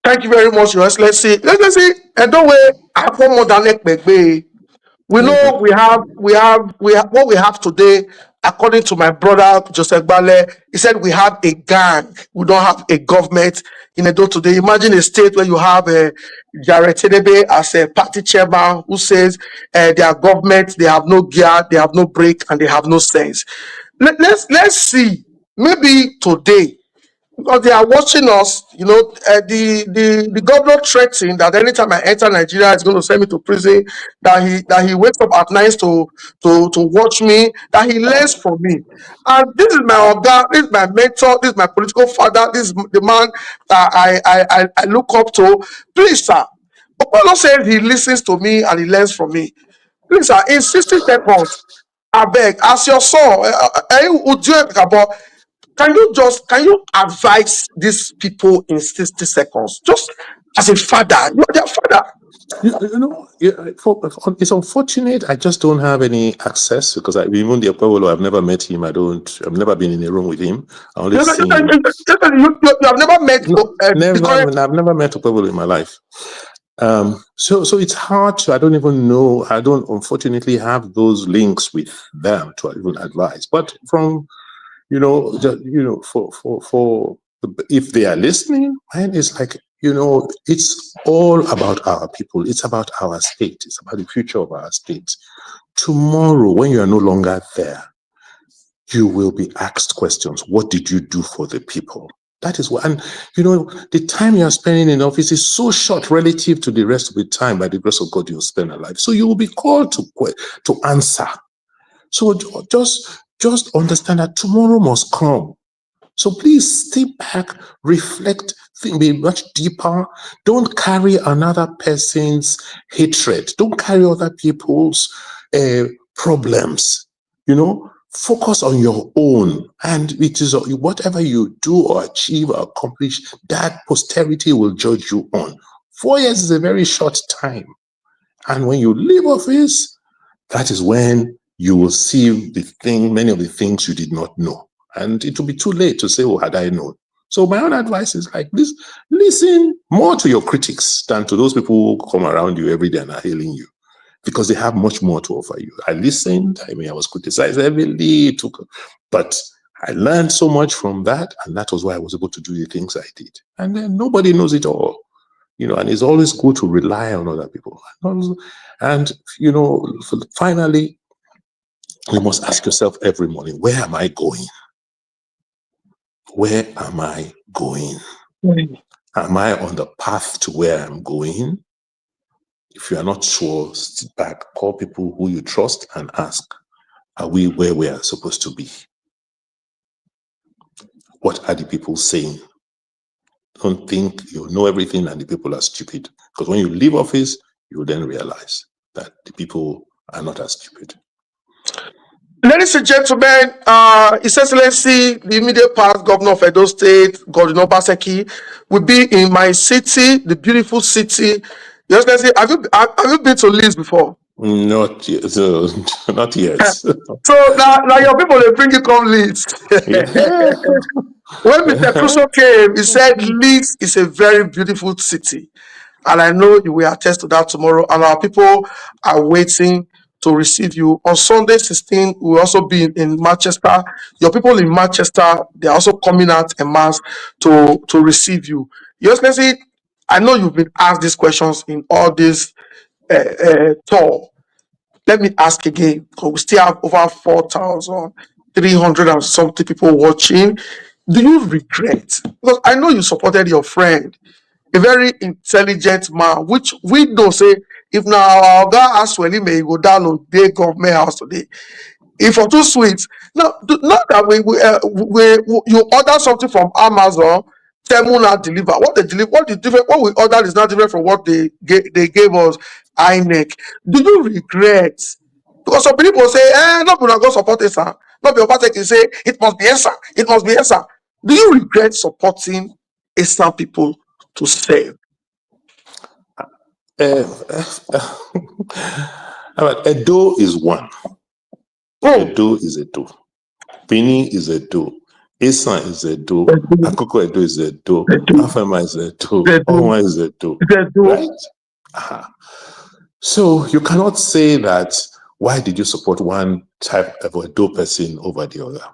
Thank you very much, Your Excellency. Let's see. And don't wait. I have more than we know we have what we have today. According to my brother Joseph Bale, he said we have a gang. We don't have a government in Edo today. Imagine a state where you have Jared Tenebe as a party chairman who says their government, they have no gear, they have no brake, and they have no sense. Let's see. Maybe today, because they are watching us, the governor threatened that anytime I enter Nigeria, he's going to send me to prison, that he wakes up at night to watch me, that he learns from me. And this is my organ, this is my mentor, this is my political father, this is the man that I look up to. Please, sir, Okolo says he listens to me and he learns from me. Please, sir, in 60 seconds, I beg, as your son, can you advise these people in 60 seconds? Just as a father, you're their father. It's unfortunate. I just don't have any access because even the Okolo, I've never met him. I've never been in a room with him. I only you have never met I've never met Okolo in my life. So it's hard to, I don't even know, I don't unfortunately have those links with them to even advise. But from for if they are listening, man, it's like, it's all about our people. It's about our state. It's about the future of our state. Tomorrow, when you are no longer there, you will be asked questions. What did you do for the people? That is what, and the time you are spending in office is so short relative to the rest of the time, by the grace of God, you'll spend alive. So you will be called to answer. So just just understand that tomorrow must come. So please stay back, reflect, think, be much deeper. Don't carry another person's hatred. Don't carry other people's problems. Focus on your own. And it is whatever you do or achieve or accomplish, that posterity will judge you on. 4 years is a very short time. And when you leave office, that is when you will see many of the things you did not know. And it will be too late to say, oh, had I known. So my own advice is like this: listen more to your critics than to those people who come around you every day and are hailing you, because they have much more to offer you. I listened. I was criticized heavily, but I learned so much from that, and that was why I was able to do the things I did. And then nobody knows it all. And it's always good to rely on other people. And finally, you must ask yourself every morning, where am I going? Where am I going? Am I on the path to where I'm going? If you are not sure, sit back, call people who you trust and ask, are we where we are supposed to be? What are the people saying? Don't think you know everything and the people are stupid. Because when you leave office, you will then realize that the people are not as stupid. Ladies and gentlemen, His Excellency, the immediate past governor of Edo State, Godwin Obaseki, will be in my city, the beautiful city. Your Excellency, have you been to Leeds before? Not yet. Not yet. So now your people, they bring you come Leeds. Yeah. When Mr. Crusoe came, he said Leeds is a very beautiful city. And I know you will attest to that tomorrow. And our people are waiting to receive you. On Sunday 16, we will also be in Manchester. Your people in Manchester, they're also coming out en masse to receive you. Your Excellency, I know you've been asked these questions in all this tour. Let me ask again, because we still have over 4,300 and something people watching. Do you regret? Because I know you supported your friend, a very intelligent man, which we know say, if now our guy ask when he may go download the government house today, if you're too sweet. Now, not that you order something from Amazon, Temu not deliver. What we ordered is not different from what they gave us. INEC. Do you regret? Because some people say, not gonna go support it, sir. Not be Obaseki say it must be ESA. It must be ESA. Do you regret supporting ESA people to save? Edo is one. Edo is Edo. Benin is Edo. Esan is Edo. Akoko Edo is Edo. Afema is Edo. Onwa is Edo. Right? So you cannot say that, why did you support one type of Edo person over the other?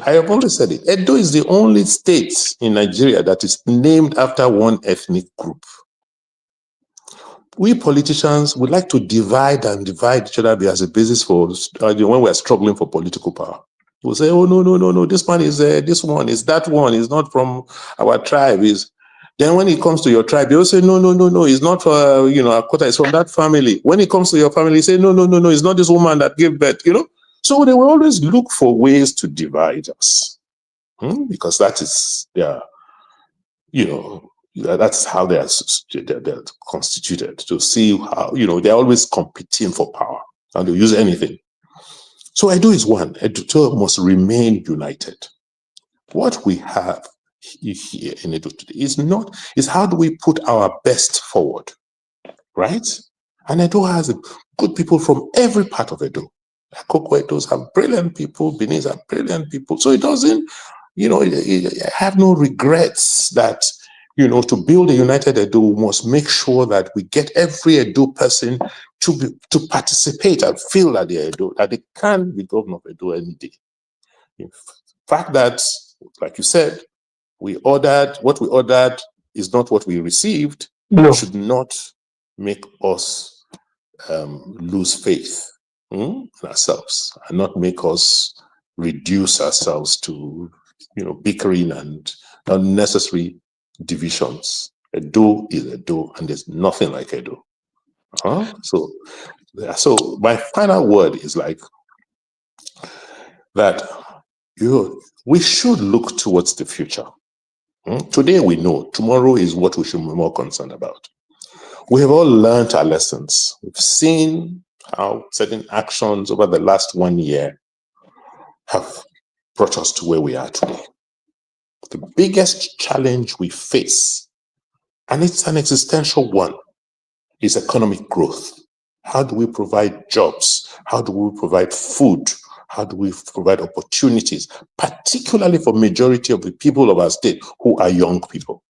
I have always said it. Edo is the only state in Nigeria that is named after one ethnic group. We politicians would like to divide each other as a basis for when we're struggling for political power. We'll say, oh, no, this one is this one, is that one, is not from our tribe. Then when it comes to your tribe, you'll say, no, it's not for, Akota, it's from that family. When it comes to your family, you say, no, it's not this woman that gave birth, So they will always look for ways to divide us. Because that is that's how they're constituted, to see how, they're always competing for power and they'll use anything. So Edo is one. Edo must remain united. What we have here in Edo today is how do we put our best forward, right? And Edo has good people from every part of Edo. Akoko Edos have brilliant people, Benin have brilliant people. So it doesn't, I have no regrets that, to build a united Edo, we must make sure that we get every Edo person to participate and feel that they're Edo, that they can be governor of Edo any day. In fact that, like you said, what we ordered is not what we received. No. It should not make us lose faith in ourselves and not make us reduce ourselves to, bickering and unnecessary divisions. Edo is Edo, and there's nothing like Edo. So my final word is that we should look towards the future. Today we know, tomorrow is what we should be more concerned about. We have all learned our lessons. We've seen how certain actions over the last 1 year have brought us to where we are today. The biggest challenge we face, and it's an existential one, is economic growth. How do we provide jobs? How do we provide food? How do we provide opportunities, particularly for majority of the people of our state who are young people?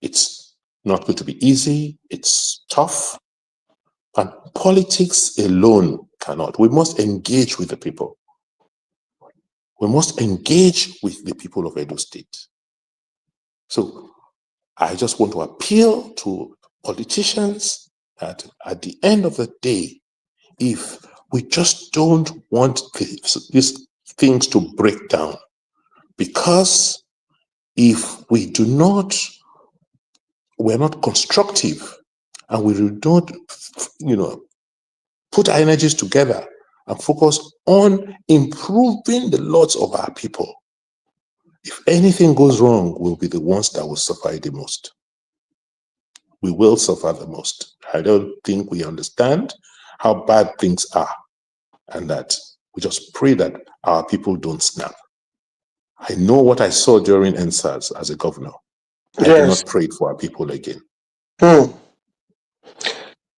It's not going to be easy. It's tough. And politics alone cannot. We must engage with the people. We must engage with the people of Edo State. So I just want to appeal to politicians that at the end of the day, if we just don't want these things to break down, because if we're not constructive and we don't, put our energies together and focus on improving the lots of our people, if anything goes wrong, we'll be the ones that will suffer the most. We will suffer the most. I don't think we understand how bad things are, and that we just pray that our people don't snap. I know what I saw during NSAS as a governor. I do not pray for our people again.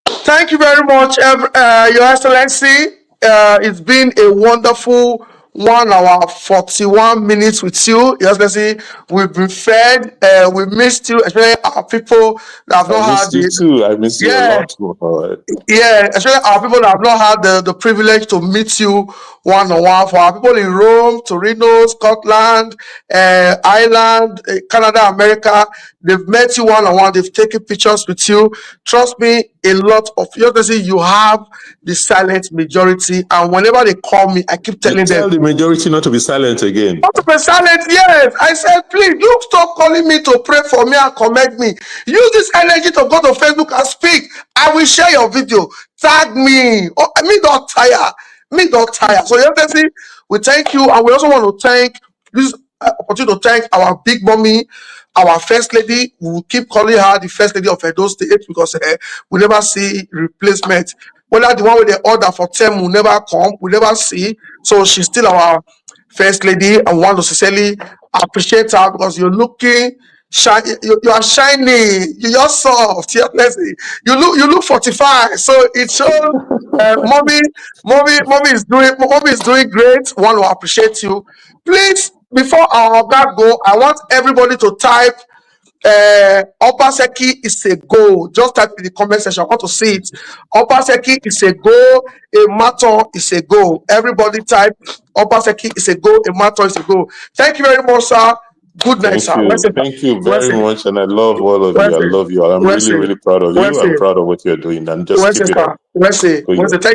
Thank you very much, Your Excellency. It's been a wonderful 1 hour 41 minutes with you. Your Excellency, we've been fed. We missed you, especially our people that have not had you too. I miss you a lot. Yeah, especially our people that have not had the privilege to meet you one-on-one. For our people in Rome, Torino, Scotland, Ireland, Canada, America, they've met you one-on-one. They've taken pictures with you. Trust me, a lot of you have the silent majority, and whenever they call me, I keep telling them, tell the majority not to be silent again. Not to be silent, yes. I said, please, you stop calling me to pray for me and commend me. Use this energy to go to Facebook and speak. I will share your video. Tag me. Oh, me don't tire. Me don't tire. So, obviously, we thank you, and we also want to thank this opportunity to thank our big mommy, our first lady. We will keep calling her the first lady of Edo State because we never see replacement. Whether the one with the order for term will never come, we never see. So she's still our first lady, and want to sincerely appreciate her because you're looking shiny. You are shiny. You're soft. You look 45. So it shows. Mommy is doing great. Want to appreciate you. Please, before our guard go, I want everybody to type Obaseki is a goal. Just type in the comment section. I want to see it. Obaseki is a goal. A marathon is a goal. Everybody type Obaseki is a goal. A marathon is a goal. Thank you very much, sir. Good night, sir. Thank you very much, and I love all of you. I love you. I'm really proud of you. I'm proud of what you're doing, and just keep it up. Thank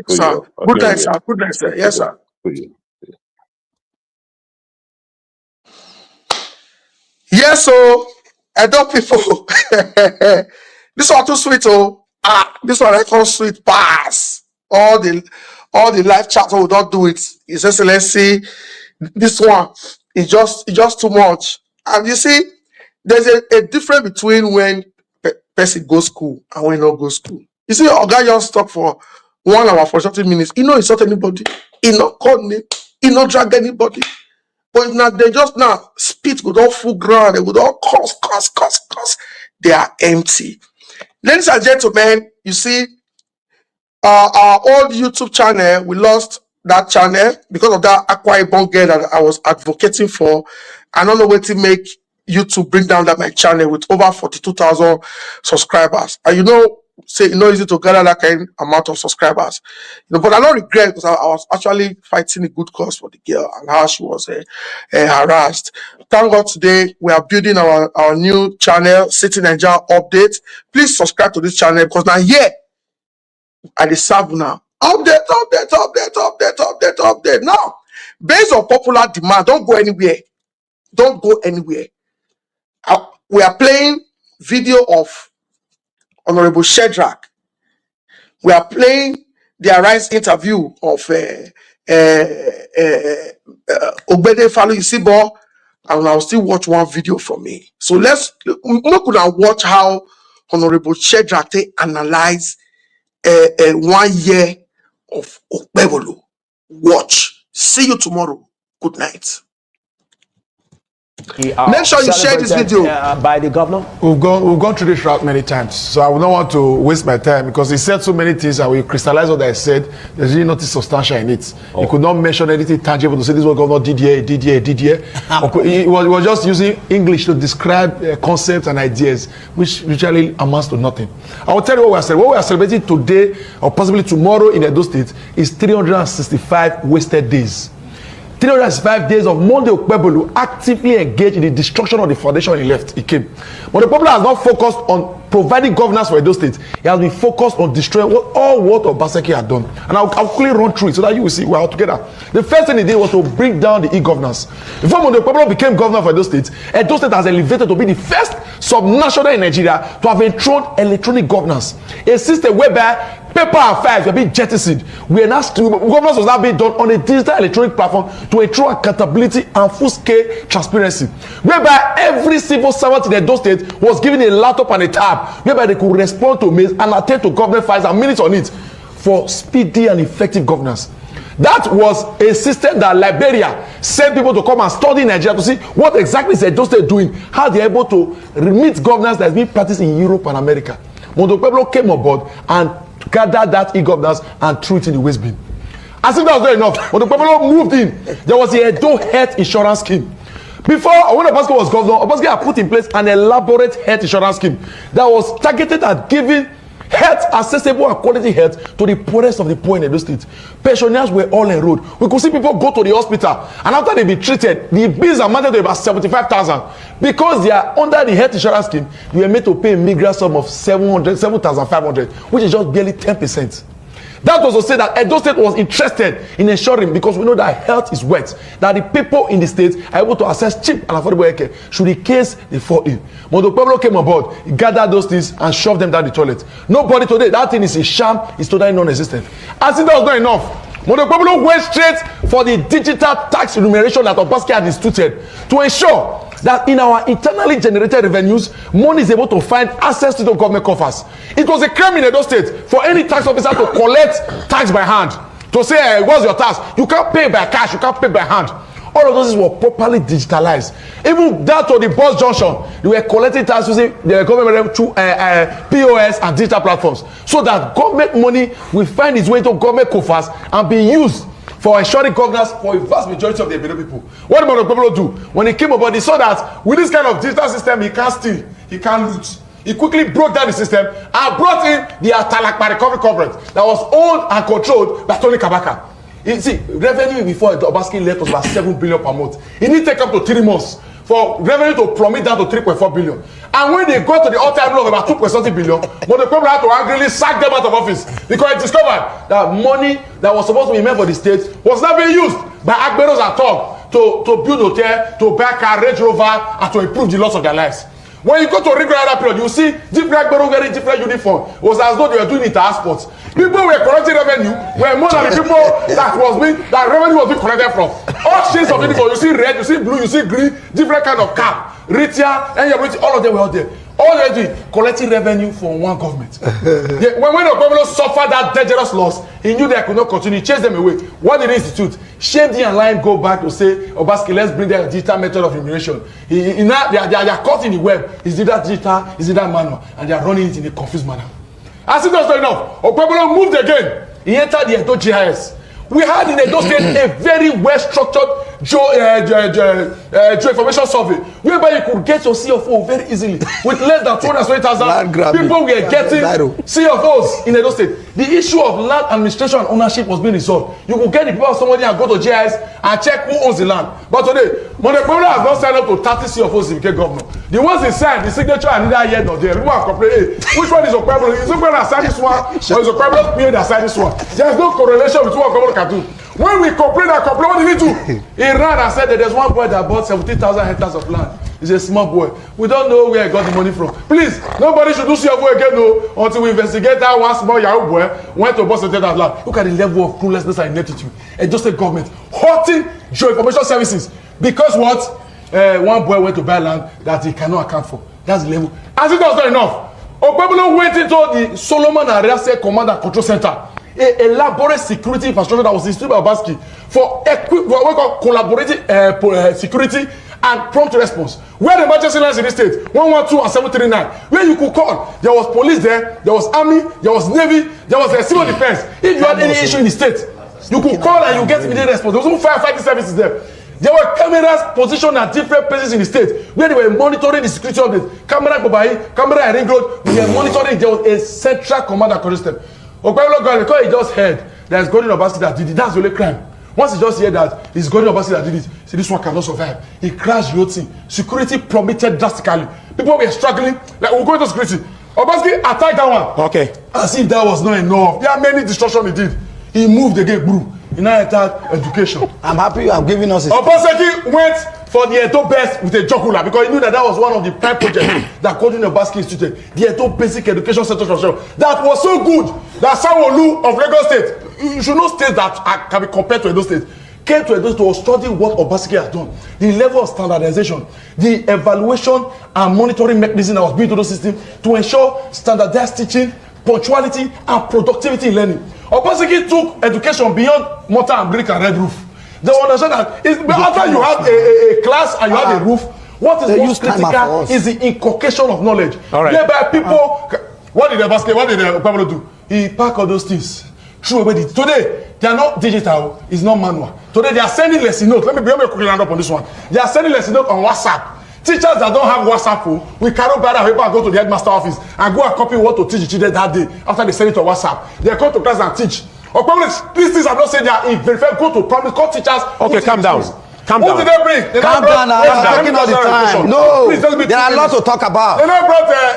you, sir. Good night, sir. Good night, sir. Yes, sir. Yes, so Edo people, this one too sweet. This one I call sweet pass. All the live chat, we don't do it. His Excellency, this one is just too much. And you see, there's a difference between when person goes school and when not go school. You see, our guy just talk for 1 hour for 30 minutes. He no insult anybody. He not call name. He not drag anybody. But now they just now spit with all full ground, they would all cuss. They are empty. Ladies and gentlemen, you see, our old YouTube channel, we lost that channel because of that Akwa Ibom girl that I was advocating for. I don't know what to make YouTube bring down that my channel with over 42,000 subscribers. And say it's not easy to gather that kind amount of subscribers, but I don't regret because I was actually fighting a good cause for the girl and how she was harassed. Thank God today we are building our new channel, City Nigeria Update. Please subscribe to this channel because now here I deserve now update. Now, based on popular demand, don't go anywhere. We are playing video of Honorable Shedrack. We are playing the Arise interview of Ogbede Falu Isibo, and I'll still watch one video from me. So let's look and watch how Honorable Shedrate analyze 1 year of Okpebholo. Watch. See you tomorrow. Good night. Make sure you share this video. By the governor. We've gone through this route many times, so I would not want to waste my time because he said so many things and we crystallize what I said. There's really nothing substantial in it. He could not mention anything tangible to say this is what governor did here. He was just using English to describe concepts and ideas, which usually amounts to nothing. I will tell you what we are celebrating. What we are celebrating today or possibly tomorrow in Edo State is 365 wasted days. 365 days of Monday Okpebholo actively engaged in the destruction of the foundation he left. He came. But the problem has not focused on providing governance for Edo State. He has been focused on destroying all what Obaseki had done. And I'll quickly run through it so that you will see we're all together. The first thing he did was to bring down the e-governance. Before Monday Okpebholo became governor for Edo State has elevated to be the first subnational in Nigeria to have enthroned electronic governance. A system whereby paper and files were being jettisoned. Governance was now being done on a digital electronic platform to ensure accountability and full-scale transparency. Whereby every civil servant in Edo State was given a laptop and a tab, whereby they could respond to mails and attend to government files and minutes on it for speedy and effective governance. That was a system that Liberia sent people to come and study in Nigeria to see what exactly is Edo State doing, how they are able to meet governance that is being practiced in Europe and America. Monday Okpebholo came on board and gathered that e-governance and threw it in the waste bin. As if that was not enough, when the Okpebholo moved in, there was the Edo Health Insurance Scheme. Before, when Obaseki was governor, Obaseki had put in place an elaborate health insurance scheme that was targeted at giving health, accessible and quality health to the poorest of the poor in Edo State. Pensioners were all enrolled. We could see people go to the hospital, and after they be treated, the bills amounted to about 75,000. Because they are under the health insurance scheme, they were made to pay a meager sum of 7,500, which is just barely 10%. That was to say that Edo State was interested in ensuring, because we know that health is wealth, that the people in the state are able to access cheap and affordable healthcare should the case they fall in. Monday Okpebholo came on board, he gathered those things and shoved them down the toilet. Nobody today, that thing is a sham, it's totally non-existent. As if that was not enough, Monday Okpebholo went straight for the digital tax remuneration that Obaseki had instituted to ensure that in our internally generated revenues, money is able to find access to the government coffers. It was a crime in Edo State for any tax officer to collect tax by hand. To say, hey, what's your tax? You can't pay by cash, you can't pay by hand. All of those were properly digitalized. Even down to the bus junction, they were collecting tax using the government through POS and digital platforms, so that government money will find its way to government coffers and be used for ensuring governance for a vast majority of the Edo people. What did Monday Okpebholo do? When he came aboard, he saw that with this kind of digital system, he can't steal, he can't loot. He quickly broke down the system and brought in the Atalakpa recovery coverage that was owned and controlled by Tony Kabaka. You see, revenue before Obaseki left was about 7 billion per month. It didn't take up to 3 months for revenue to plummet down to 3.4 billion. And when they got to the all-time low of about 2.something billion, Monday Okpebholo had to angrily sack them out of office because he discovered that money that was supposed to be meant for the state was not being used by Agberos and Tog to build hotel, to buy car, Range Rover, and to improve the loss of their lives. When you go to regular that period, you see different Agbero wearing different uniform. It was as though they were doing it as sports. People were collecting revenue were more than the people that revenue was being collected from. All shades of uniform, you see red, you see blue, you see green, different kind of cap, retail, and all of them were out there. All they doing collecting revenue from one government. When Okpebholo suffered that dangerous loss, he knew they could not continue. He chased them away. What did the institute? Shady and Line go back to say, Obaseki, let's bring the digital method of remuneration. They are caught in the web. Is it that digital? Is it that manual? And they are running it in a confused manner. As it was not enough, Okpebholo moved again. He entered the Edo GIS. We had in Edo State a very well-structured information survey whereby you could get your CFO very easily with less than 220,000 people were getting CFOs in Edo State. The issue of land administration and ownership was being resolved. You could get the people of somebody and go to GIS and check who owns the land. But today, Monday Okpebholo has not signed up to 30 CFOs to become governor. The ones he signed, the signature are neither here nor there. People are complaining, hey, which one is Okpebholo? Is Okpebholo that signed this one, or is Okpebholo's PA that signed this one? There is no correlation between what Okpebholo can do. When we complain, what did he do? He ran and said that there's one boy that bought 17,000 hectares of land. He's a small boy. We don't know where he got the money from. Please, nobody should do CFO again, no, until we investigate that one small Yahoo boy went to Boston State Lab. Look at the level of cluelessness and ineptitude. And just the government hurting geoinformation services because what? One boy went to buy land that he cannot account for. That's the level. As it was not enough, Okpebolo went into the Solomon Arase Command and Control Center, an elaborate security infrastructure that was installed by Obaseki for what we call collaborative security and prompt response. Where the emergency lines in the state, 112 and 739, where you could call, there was police there was army, there was navy, there was civil defense. If you had any issue in the state, you could call and you get immediate response. There was also firefighting services there. There were cameras positioned at different places in the state where they were monitoring the security of the camera Bobai, camera at Ring Road. We were monitoring. There was a central command and control system. Okpebolo got because he just heard there's Godwin Obaseki that did it. That's the only crime. Once he just heard that it's Godwin Obaseki that did it, see this one cannot survive. He crashed the whole thing. Security plummeted drastically. People were struggling. Like we'll go into security. Obaseki attacked that one. Okay. As if that was not enough. There are many destruction he did. He moved again, bro. He now attacked education. I'm happy you have given us. Obaseki went for the Edo Best with a jugular because he knew that was one of the prime projects that Godwin Obaseki instituted. The Edo Basic Education Center that was so good that Sanwo-Olu of Lagos State, you should know states that can be compared to Edo State, came to Edo to study what Obaseki has done, the level of standardization, the evaluation and monitoring mechanism that was built into the system to ensure standardized teaching, punctuality and productivity in learning. Obaseki took education beyond mortar and brick and red roof. They understand that after you have a class and you have a roof, what is most critical is the inculcation of knowledge. Right. Thereby people, what did Okpebolo do? He packed all those things. Today, they are not digital, it's not manual. Today they are sending lesson notes. Let me quickly round up on this one. They are sending lesson notes on WhatsApp. Teachers that don't have WhatsApp, we carry bad paper and go to the headmaster office and go and copy what to teach the children that day after they send it to WhatsApp. They come to class and teach. These things are not saying they are verified. Go to primary school teachers. Okay, calm down. Calm down. Who did they bring? Calm down. I'm talking all the time. No, there are a lot to talk about.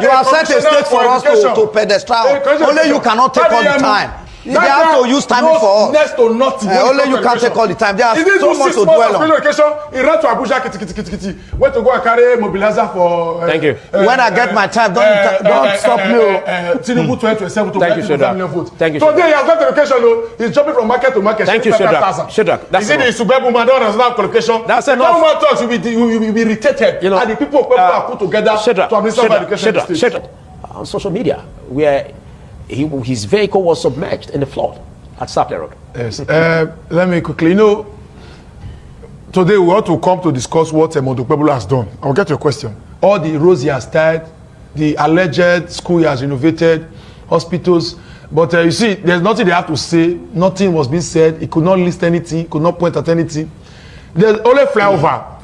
You have set a stage for us to pedestal. Only you cannot take all the time. They have to use timing for us. Next to nothing. Only you can't take all the time. There are so much to dwell on. He ran to Abuja, went to go and carry mobilizer for. Thank you. When I get my time, don't stop me. Tinubu 2027 to Thank you, Shadrach. vote. Thank you. Today he has got education. He's jumping from market to market. Thank you, Shadrach. That's it. Is the Subebu man does not have qualification. That's enough. No more talks will be irritated. You know, and the people are put together to administer education. Shadrach. On social media, where his vehicle was submerged in the flood at Sapler Road. Yes. Let me quickly, today we want to come to discuss what Okpebolo has done. I'll get your question. All the roads he has tied, the alleged school he has renovated, hospitals. But you see, there's nothing they have to say. Nothing was being said. He could not list anything, could not point at anything. There's only flyover on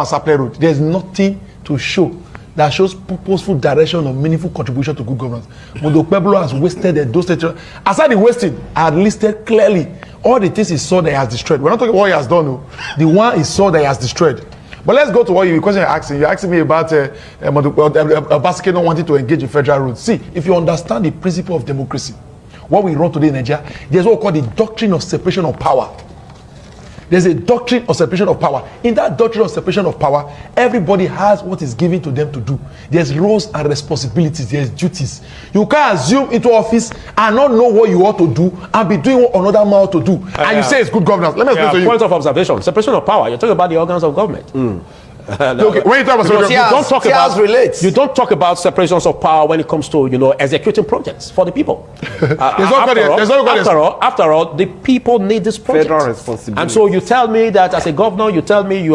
Sapler Road. There's nothing to show that shows purposeful direction or meaningful contribution to good governance. Okpebolo has wasted those states. Aside the wasting, I had listed clearly all the things he saw that he has destroyed. We're not talking about what he has done, no. The one he saw that he has destroyed. But let's go to what the question you're asking. You're asking me about Obaseki not wanting to engage in federal roads. See, if you understand the principle of democracy, what we run today in Nigeria, there's what we call the doctrine of separation of power. There's a doctrine of separation of power. In that doctrine of separation of power, everybody has what is given to them to do. There's roles and responsibilities. There's duties. You can't assume into office and not know what you ought to do and be doing what another man ought to do. And you say it's good governance. Let me explain to you. Point of observation. Separation of power. You're talking about the organs of government. Okay. When you talk about you don't talk about separations of power when it comes to executing projects for the people. After all, the people need this project. Federal responsibility. And so you tell me that as a governor, you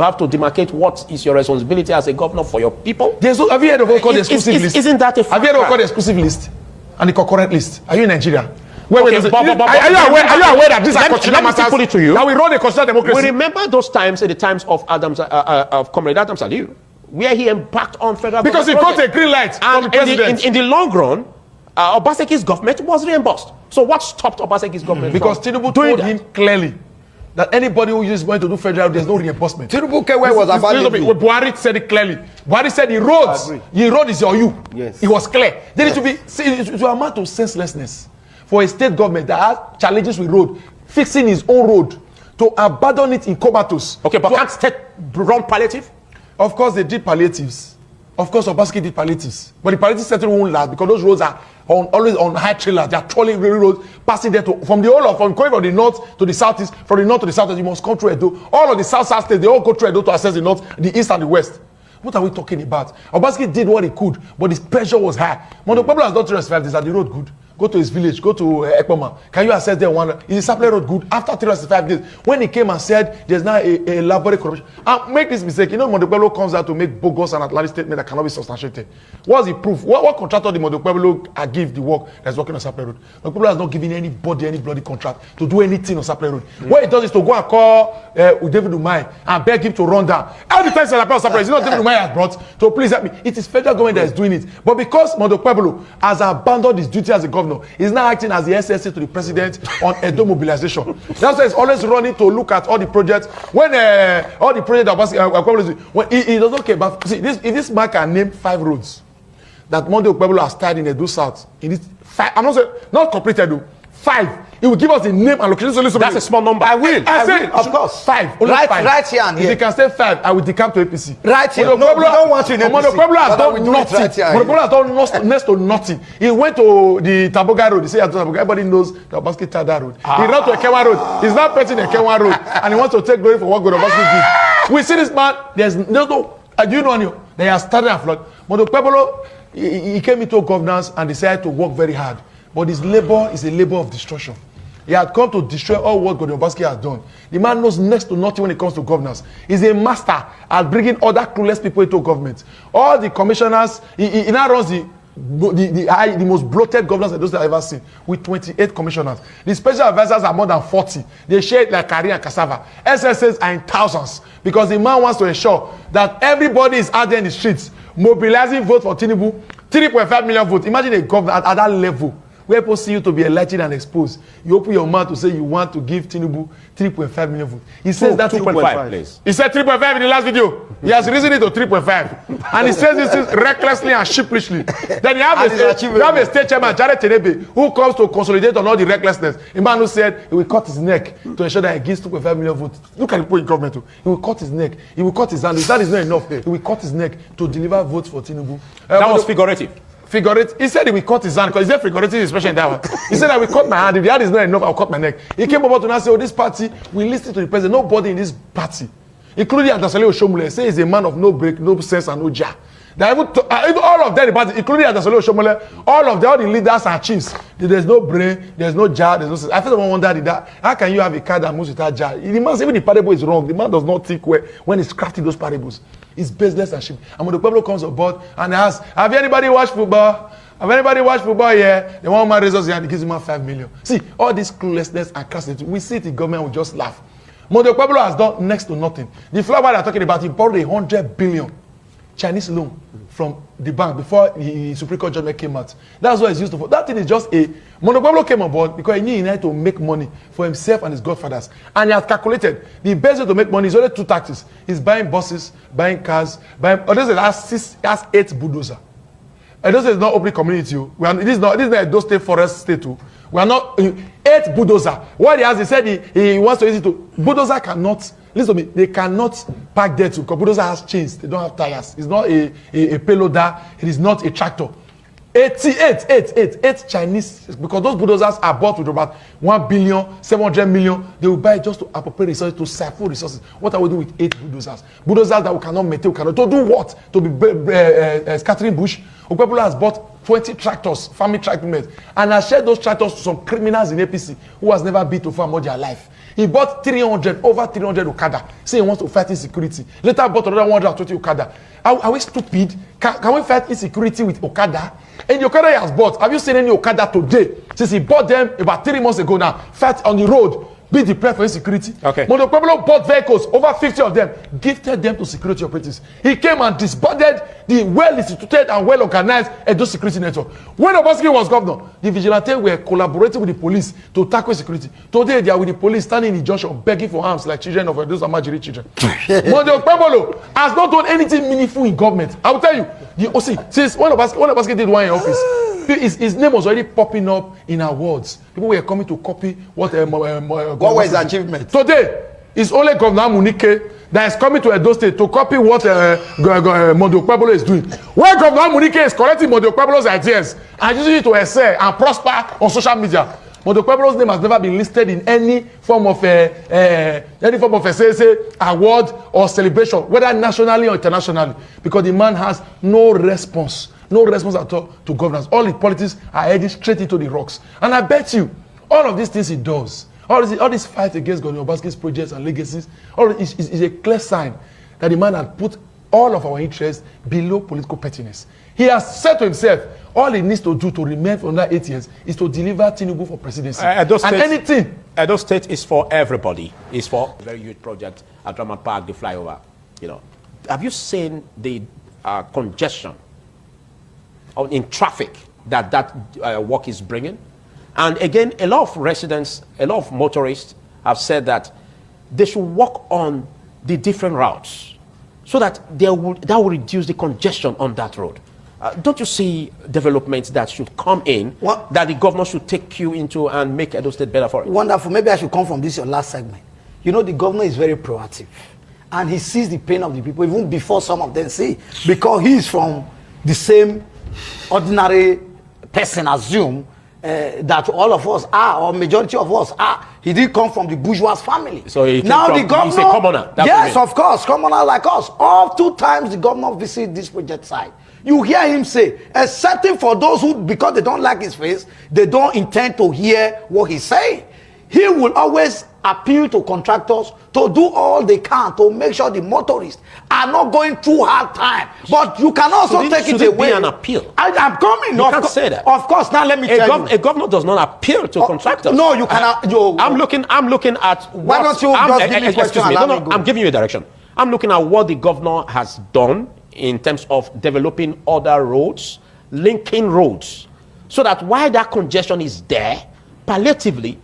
have to demarcate what is your responsibility as a governor for your people. Have you heard of what called the exclusive list? Isn't that a fact? Have you heard of what called the exclusive list and the concurrent list? Are you in Nigeria? Are you aware that these are constitutional matters? To you. That we run a constitutional democracy. We remember those times in the times of Comrade Adams Aliyu, where he embarked on federal because he got a green light from the president. In the long run, Obaseki's government was reimbursed. So what stopped Obaseki's government? Because Tinubu told him clearly that anybody who is going to do federal, there's no reimbursement. Tinubu was about Buhari said it clearly. Buhari said the road is your you. Yes. It was clear. Then it will amount to senselessness for a state government that has challenges with road, fixing his own road, to abandon it in comatose. Okay, but can't state run palliative? Of course, they did palliatives. Of course, Obaseki did palliatives. But the palliatives certainly won't last because those roads are always on high trailers. They are trolling roads, passing there from the whole of, from going from the north to the southeast, from the north to the southeast, you must come through Edo. All of the south states, they all go through Edo to access the north, the east and the west. What are we talking about? Obaseki did what he could, but his pressure was high. Mondo Pablo has done 365 days. Is the road good? Go to his village, go to Ekpoma. Can you access there one? Is the supply road good? After 365 days, when he came and said there's now a laboratory corruption, and make this mistake, you know, Mondo Pablo comes out to make bogus and outlandish statement that cannot be substantiated. What's the proof? What contractor did Mondo Pablo give the work that's working on supply road? Mondo Pablo has not given anybody any bloody contract to do anything on supply road. What he does is to go and call David Umai and beg him to run down. Every time supply road, it's not David Umai has brought to please help me. It is federal government that is doing it. But because Mondo Pablo has abandoned his duty as a governor, he's now acting as the SSC to the president on Edo mobilization. That's why he's always running to look at all the projects. When all the projects when he does not care about, see, if this man can name 5 roads that Mondo Pablo has started in Edo South, in this 5, I'm not saying not completed though, 5. He will give us the name and location. So that's a small number. I will. Of course. 5. Right here and here. If you can say 5, I will decamp to APC. Right here. No, we don't want you in APC. Mondo Pablo has done nothing. Mondo Pablo has done next to nothing. He went to the Taboga Road. He said, everybody knows the Obaseki Tada Road. He ran to Ekewa Road. He's now petting Ekewa Road. And he wants to take glory for what Godwin Obaseki did. We see this man. There's no, do you know, they have started a flood. Mondo Pablo, he came into governance and decided to work very hard. But his labor is a labor of destruction. He had come to destroy all what Godwin Obaseki has done. The man knows next to nothing when it comes to governance. He's a master at bringing other clueless people into government. All the commissioners, he now runs the most bloated governance that those I've ever seen with 28 commissioners. The special advisors are more than 40. They share it like curry and cassava. SSS are in thousands because the man wants to ensure that everybody is out there in the streets mobilizing vote for Tinubu. 3.5 million votes. Imagine a governor at that level where people see you to be enlightened and exposed. You open your mouth to say you want to give Tinubu 3.5 million votes. He says that 2.5, please. He said 3.5 in the last video. He has risen it to 3.5. And he says this recklessly and sheepishly. Then you have a state chairman, Jared Tenebe, who comes to consolidate on all the recklessness. A man who said he will cut his neck to ensure that he gives 2.5 million votes. Look at the people in government too. He will cut his neck. He will cut his hand. His hand is not enough. He will cut his neck to deliver votes for Tinubu. That was figurative. Figurative. He said he will cut his hand because he said figurative is especially in that one. He said I will cut my hand. If the hand is not enough, I'll cut my neck. He came over to now say, oh, this party, we listen to the president. Nobody in this party, including Adasole Oshomole, say he's a man of no break, no sense, and no jar. Even all of them, the party, including Adasole Oshomole, all the leaders and chiefs, there's no brain, there's no jar, there's no sense. I feel someone wondered that. How can you have a car that moves without jar? The man, even the parable is wrong. The man does not think when he's crafting those parables. It's business and sheep. And when the Pablo comes on board and asks, have anybody watched football? Have anybody watched football here? The one man raises his hand and gives him 5 million. See, all this cluelessness and craftiness, we see the government will just laugh. Mondo Pablo has done next to nothing. The flower they're talking about, he borrowed 100 billion Chinese loan from the bank before the Supreme Court judgment came out. That's what it's used for. That thing is just a... Mondo Pablo came on board because he needed to make money for himself and his godfathers. And he has calculated the best way to make money is only 2 tactics. He's buying buses, buying cars, buying... That's 8 bulldozers. And this is not open community. This is not a Edo State forest state. We are not 8 bulldozer. What he has, he said he wants to use it to. Bulldozer cannot, listen to me, they cannot park there too. Because bulldozer has chains, they don't have tires. It's not a payloader, it is not a tractor. 8 Chinese, because those bulldozers are bought with about 1,700 million. They will buy just to appropriate resources, to siphon resources. What are we doing with 8 bulldozers? Bulldozers that we cannot maintain, we cannot. To do what? To be scattering bush. Okpebholo has bought 20 tractors, farming tractors, and has shared those tractors to some criminals in APC who has never been to farm all their life. He bought over 300 Okada. Say he wants to fight insecurity. Later bought another 120 Okada. Are we stupid? Can we fight insecurity with Okada? And the Okada he has bought, have you seen any Okada today? Since he bought them about 3 months ago now, fight on the road, be prepared for insecurity. Okay. Mondo Pablo bought vehicles, over 50 of them, gifted them to security operatives. He came and disbanded the well-instituted and well-organized Edo security network. When Obaseki was governor, the vigilantes were collaborating with the police to tackle security. Today, they are with the police standing in the junction, begging for arms like children of those Amajiri children. Mondo Pablo has not done anything meaningful in government. I will tell you, since when Obaseki did one in office, his name was already popping up in awards. People were coming to copy what was his achievement? Today, it's only Governor Munike that is coming to Edo State to copy what Mondo Pueblo is doing. When Governor Munike is collecting Mondo Pueblo's ideas and using it to excel and prosper on social media, Mondo Pueblo's name has never been listed in any form of say award or celebration, whether nationally or internationally, because the man has no response at all to governance. All his politics are heading straight into the rocks. And I bet you, all of these things he does, all this fight against Godwin Obaseki's projects and legacies, all is a clear sign that the man had put all of our interests below political pettiness. He has said to himself, all he needs to do to remain for another 8 years is to deliver Tinubu for presidency. Edo State is for everybody. It's for a very huge project at Ramat Park, the flyover. Have you seen the congestion in traffic that work is bringing? And again, a lot of residents, a lot of motorists have said that they should work on the different routes so that that will reduce the congestion on that road. Don't you see developments that should come in, that the governor should take you into and make Edo State better for it? Wonderful. Maybe I should come from this your last segment. The governor is very proactive. And he sees the pain of the people even before some of them see. Because he is from the same ordinary person, assume, that all of us are, or majority of us are. He did come from the bourgeois family. So the governor, he's a commoner. Yes, of course, commoner like us. All 2 times the governor visited this project site. You hear him say, excepting for those who, because they don't like his face, they don't intend to hear what he's saying. He will always appeal to contractors to do all they can to make sure the motorists are not going through hard time. But you can also take it away. Be an appeal? I'm coming. You can't say that. Of course. Now let me tell you. A governor does not appeal to contractors. No, you cannot. I'm looking at. Why don't you just give me a question? I'm giving you a direction. I'm looking at what the governor has done in terms of developing other roads, linking roads, so that while that congestion is there, palliatively,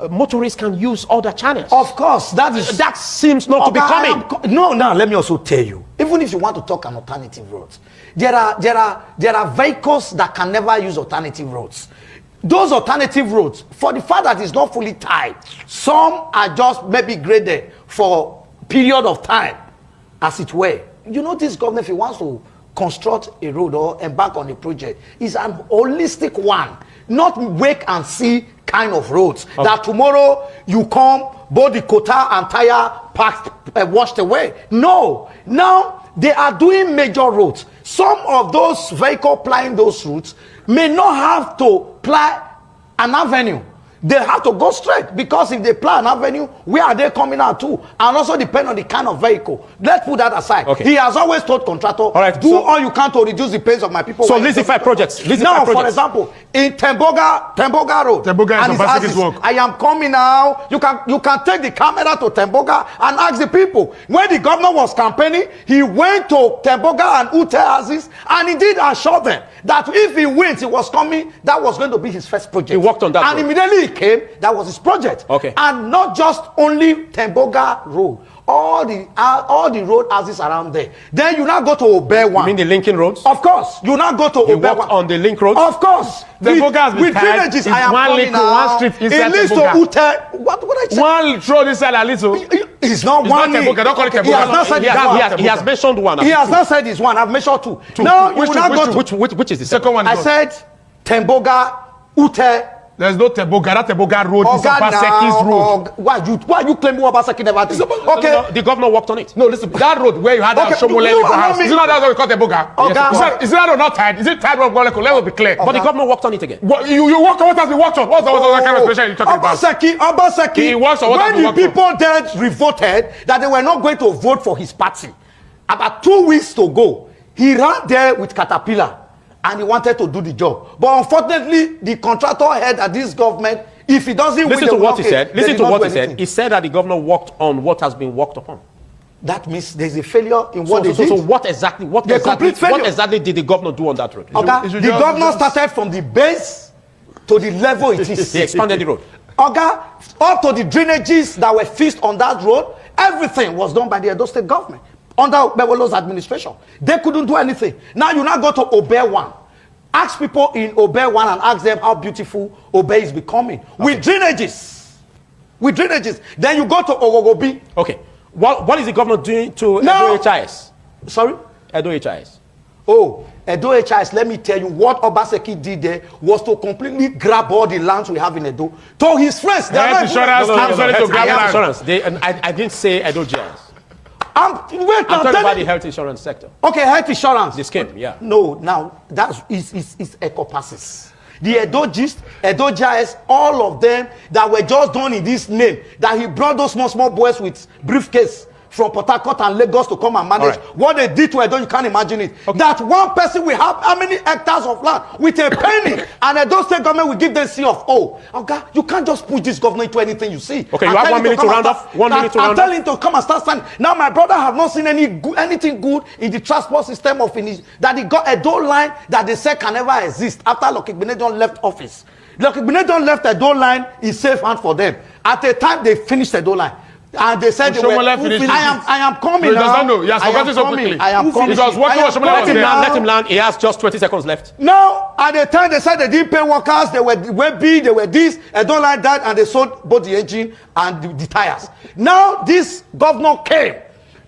motorists can use other channels. Of course, that seems not to be coming. Now let me also tell you, even if you want to talk an alternative roads, there are vehicles that can never use alternative roads. Those alternative roads, for the fact that it's not fully tied, some are just maybe graded for period of time, as it were. This government, if he wants to construct a road or embark on a project, is an holistic one, not wait and see kind of roads. Okay. That tomorrow you come, both the quota and tire packed, washed away. No. Now they are doing major roads. Some of those vehicles plying those routes may not have to ply an avenue. They have to go straight, because if they ply an avenue, where are they coming out to? And also depend on the kind of vehicle. Let's put that aside. Okay. He has always told contractor, all you can to reduce the pains of my people. So listify projects. For example, in Temboga Road, Temboga work. I am coming now. You can take the camera to Temboga and ask the people. When the governor was campaigning, he went to Temboga and Ute houses, and he did assure them that if he wins, he was coming, that was going to be his first project. He worked on that. And immediately he came, that was his project. Okay. And not just only Temboga Road, all the road houses around there. Then you now go to Obe one. You mean the linking roads? Of course. You now go to Obe one. On the link roads? Of course. With villages, I am coming now. One street inside it leads to Ute. What I say? One road inside a little. It's not one. Temboga. Don't call it Temboga. He has not said one. He has mentioned one. He has not said this one. I've mentioned two. Now you now go to which is the second one? I said Temboga, Ute. There's no Temboga. That Temboga road is Obaseki's road. Why you claim Obaseki never did? Okay. No, the governor worked on it. No, listen. That road where you had that Shomole house. Is it not that what we call Temboga? Is that not tied? Is it tied road? Let me be clear. But the governor worked on it again. You work on what has been worked on? What's the kind of special you're talking about? Obaseki. When the people then revolted that they were not going to vote for his party, about 2 weeks to go, he ran there with Caterpillar. And he wanted to do the job. But unfortunately, the contractor heard that this government, if he doesn't listen to what he said. Listen to what he said. He said that the governor worked on what has been worked upon. That means there's a failure in what they did. So what exactly did the governor do on that road? Okay. The governor started from the base to the level it is. He expanded the road. Okay. Up to the drainages that were fixed on that road, everything was done by the Edo State government. Under Bewolo's administration. They couldn't do anything. Now you now go to Obe 1. Ask people in Obe 1 and ask them how beautiful Obe is becoming. Okay. With drainages. Then you go to Ogogobi. Okay. What is the governor doing to Edo HIS? Sorry? Edo HIS. Oh, Edo HIS, let me tell you, what Obaseki did there was to completely grab all the lands we have in Edo. To his friends, they Health insurance comes only to grab land. Insurance. I didn't say Edo GIS. I'm talking about the health insurance sector. Okay, health insurance. The scheme, yeah. No, now, that's Ecopasses. The Edo Gist, Edo GIS, all of them that were just done in this name, that he brought those small boys with briefcase from Port Harcourt and Lagos to come and manage. Right. What they did to Edo, you can't imagine it. Okay. That one person will have how many hectares of land with a penny, and Edo state government will give them C of O. Okay, you can't just push this government into anything you see. Okay, you have 1 minute to round off. 1 minute to round off. I'm telling him to come and start standing. Now, my brother have not seen anything good in the transport system of that he got Edo line that they said can never exist after Lucky Benedon left office. Lucky Benedon left Edo line is safe hand for them. At the time they finished Edo line. And they said, I am coming now. He has forgotten so quickly. I am coming. Because let him land. He has just 20 seconds left. Now, at the time they said they didn't pay workers, they were big, they were this, I don't like that, and they sold both the engine and the tires. Now, this governor came.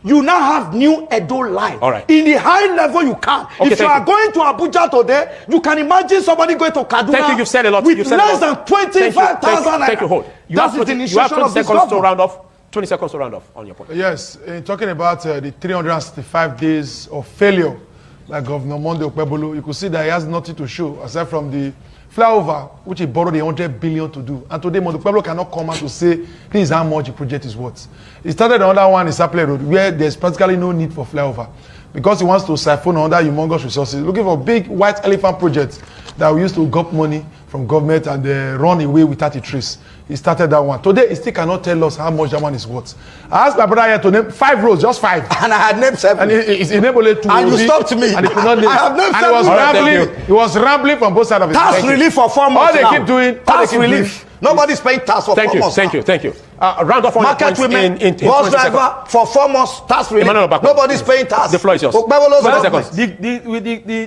You now have new Edo line. All right. In the high level, you can. Okay, if you are going to Abuja today, you can imagine somebody going to Kaduna. Thank you. You've said a lot. With less than 25,000. Thank you. Hold. You have 20 seconds to round off. 20 seconds to round off on your point. Yes, in talking about the 365 days of failure by Governor Monday Okpebolo, you could see that he has nothing to show aside from the flyover, which he borrowed 100 billion to do. And today, Monday Okpebolo cannot come out to say this is how much the project is worth. He started another one in Saple Road where there's practically no need for flyover because he wants to siphon under humongous resources, looking for big white elephant projects that we used to gulp money from government and run away without a trace. He started that one. Today, he still cannot tell us how much that one is worth. I asked my brother here to name 5 roads, just 5. And I had named 7. And he named only 2. And you stopped me. And he could not name. I have named 7. And he was rambling. He was rambling from both sides of his tax relief for 4 months. All they keep doing. Tax relief. Nobody's paying tax for 4 months. Thank you. Round off on market women, bus driver for 4 months, tax relief. Nobody's paying tax. The floor is yours.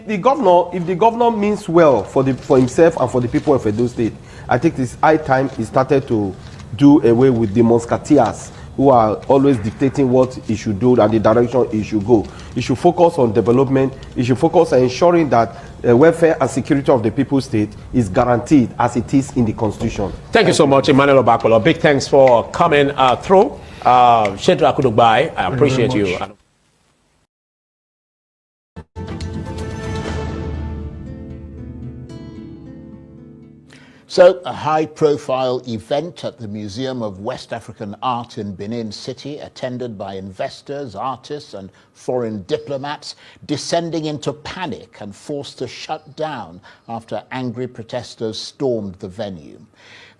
The governor, if the governor means well for himself and for the people of Edo State, I think it's high time he started to do away with the musketeers who are always dictating what he should do and the direction he should go. He should focus on development. He should focus on ensuring that welfare and security of the people's state is guaranteed as it is in the constitution. Thank you so much, Emmanuel Obakolo. Big thanks for coming through. Shedra Akudugbai, I appreciate you. So, a high-profile event at the Museum of West African Art in Benin City, attended by investors, artists and foreign diplomats, descending into panic and forced to shut down after angry protesters stormed the venue.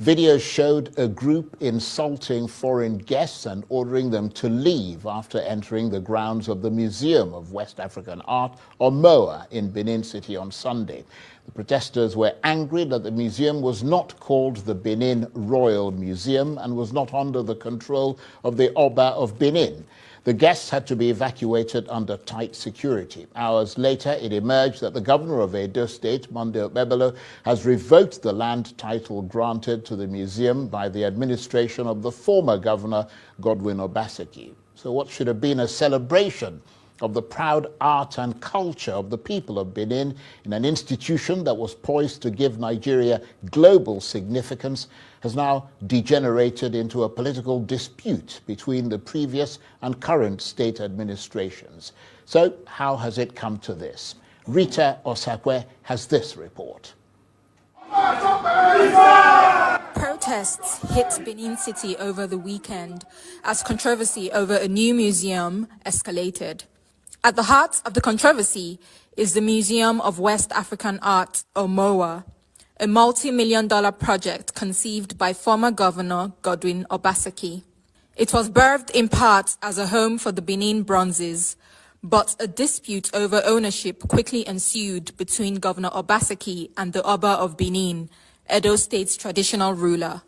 Videos showed a group insulting foreign guests and ordering them to leave after entering the grounds of the Museum of West African Art, or MOA, in Benin City on Sunday. The protesters were angry that the museum was not called the Benin Royal Museum and was not under the control of the Oba of Benin. The guests had to be evacuated under tight security. Hours later, it emerged that the governor of Edo State, Monday Okpebolo, has revoked the land title granted to the museum by the administration of the former governor, Godwin Obaseki. So what should have been a celebration of the proud art and culture of the people of Benin in an institution that was poised to give Nigeria global significance has now degenerated into a political dispute between the previous and current state administrations. So how has it come to this? Rita Osakwe has this report. Protests hit Benin City over the weekend as controversy over a new museum escalated. At the heart of the controversy is the Museum of West African Art, or MOA, a multi-million-dollar project conceived by former Governor Godwin Obaseki. It was birthed in part as a home for the Benin bronzes, but a dispute over ownership quickly ensued between Governor Obaseki and the Oba of Benin, Edo State's traditional ruler.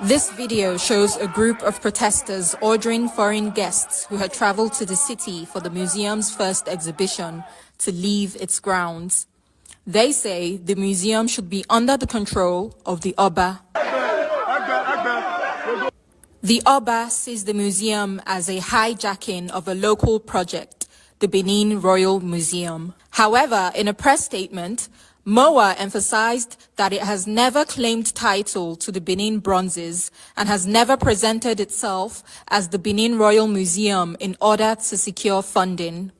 This video shows a group of protesters ordering foreign guests who had traveled to the city for the museum's first exhibition to leave its grounds. They say the museum should be under the control of the Oba. The Oba sees the museum as a hijacking of a local project, the Benin Royal Museum. However, in a press statement, MOA emphasized that it has never claimed title to the Benin bronzes and has never presented itself as the Benin Royal Museum in order to secure funding.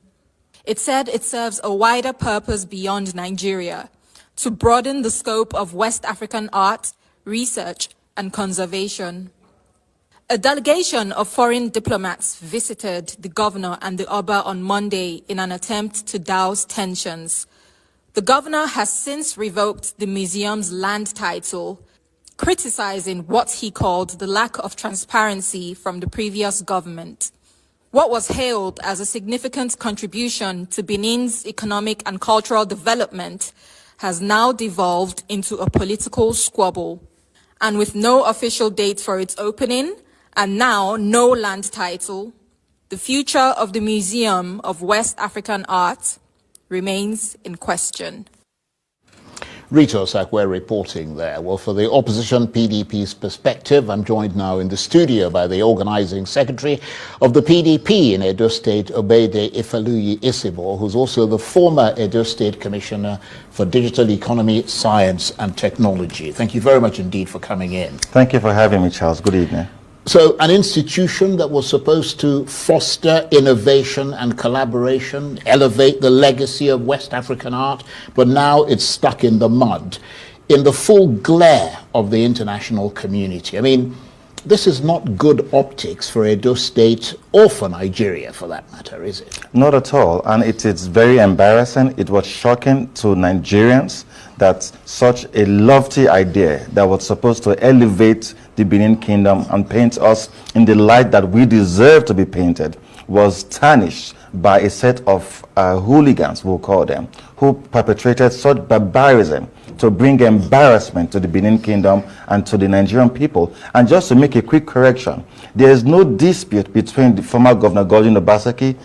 It said it serves a wider purpose beyond Nigeria, to broaden the scope of West African art, research, and conservation. A delegation of foreign diplomats visited the governor and the Oba on Monday in an attempt to douse tensions. The governor has since revoked the museum's land title, criticizing what he called the lack of transparency from the previous government. What was hailed as a significant contribution to Benin's economic and cultural development has now devolved into a political squabble. And with no official date for its opening, and now no land title, the future of the Museum of West African Art remains in question. Rita Osakwe reporting there. Well, for the opposition PDP's perspective, I'm joined now in the studio by the organizing secretary of the PDP in Edo State, Obede Ifaluyi Isibo, who's also the former Edo State Commissioner for Digital Economy, Science and Technology. Thank you very much indeed for coming in. Thank you for having me, Charles. Good evening. So, an institution that was supposed to foster innovation and collaboration, elevate the legacy of West African art, but now it's stuck in the mud, in the full glare of the international community. I mean, this is not good optics for Edo State or for Nigeria, for that matter, is it? Not at all, and it is very embarrassing. It was shocking to Nigerians that such a lofty idea that was supposed to elevate the Benin Kingdom and paint us in the light that we deserve to be painted was tarnished by a set of hooligans, we'll call them, who perpetrated such barbarism to bring embarrassment to the Benin Kingdom and to the Nigerian people. And just to make a quick correction, there is no dispute between the former Governor Godwin Obaseki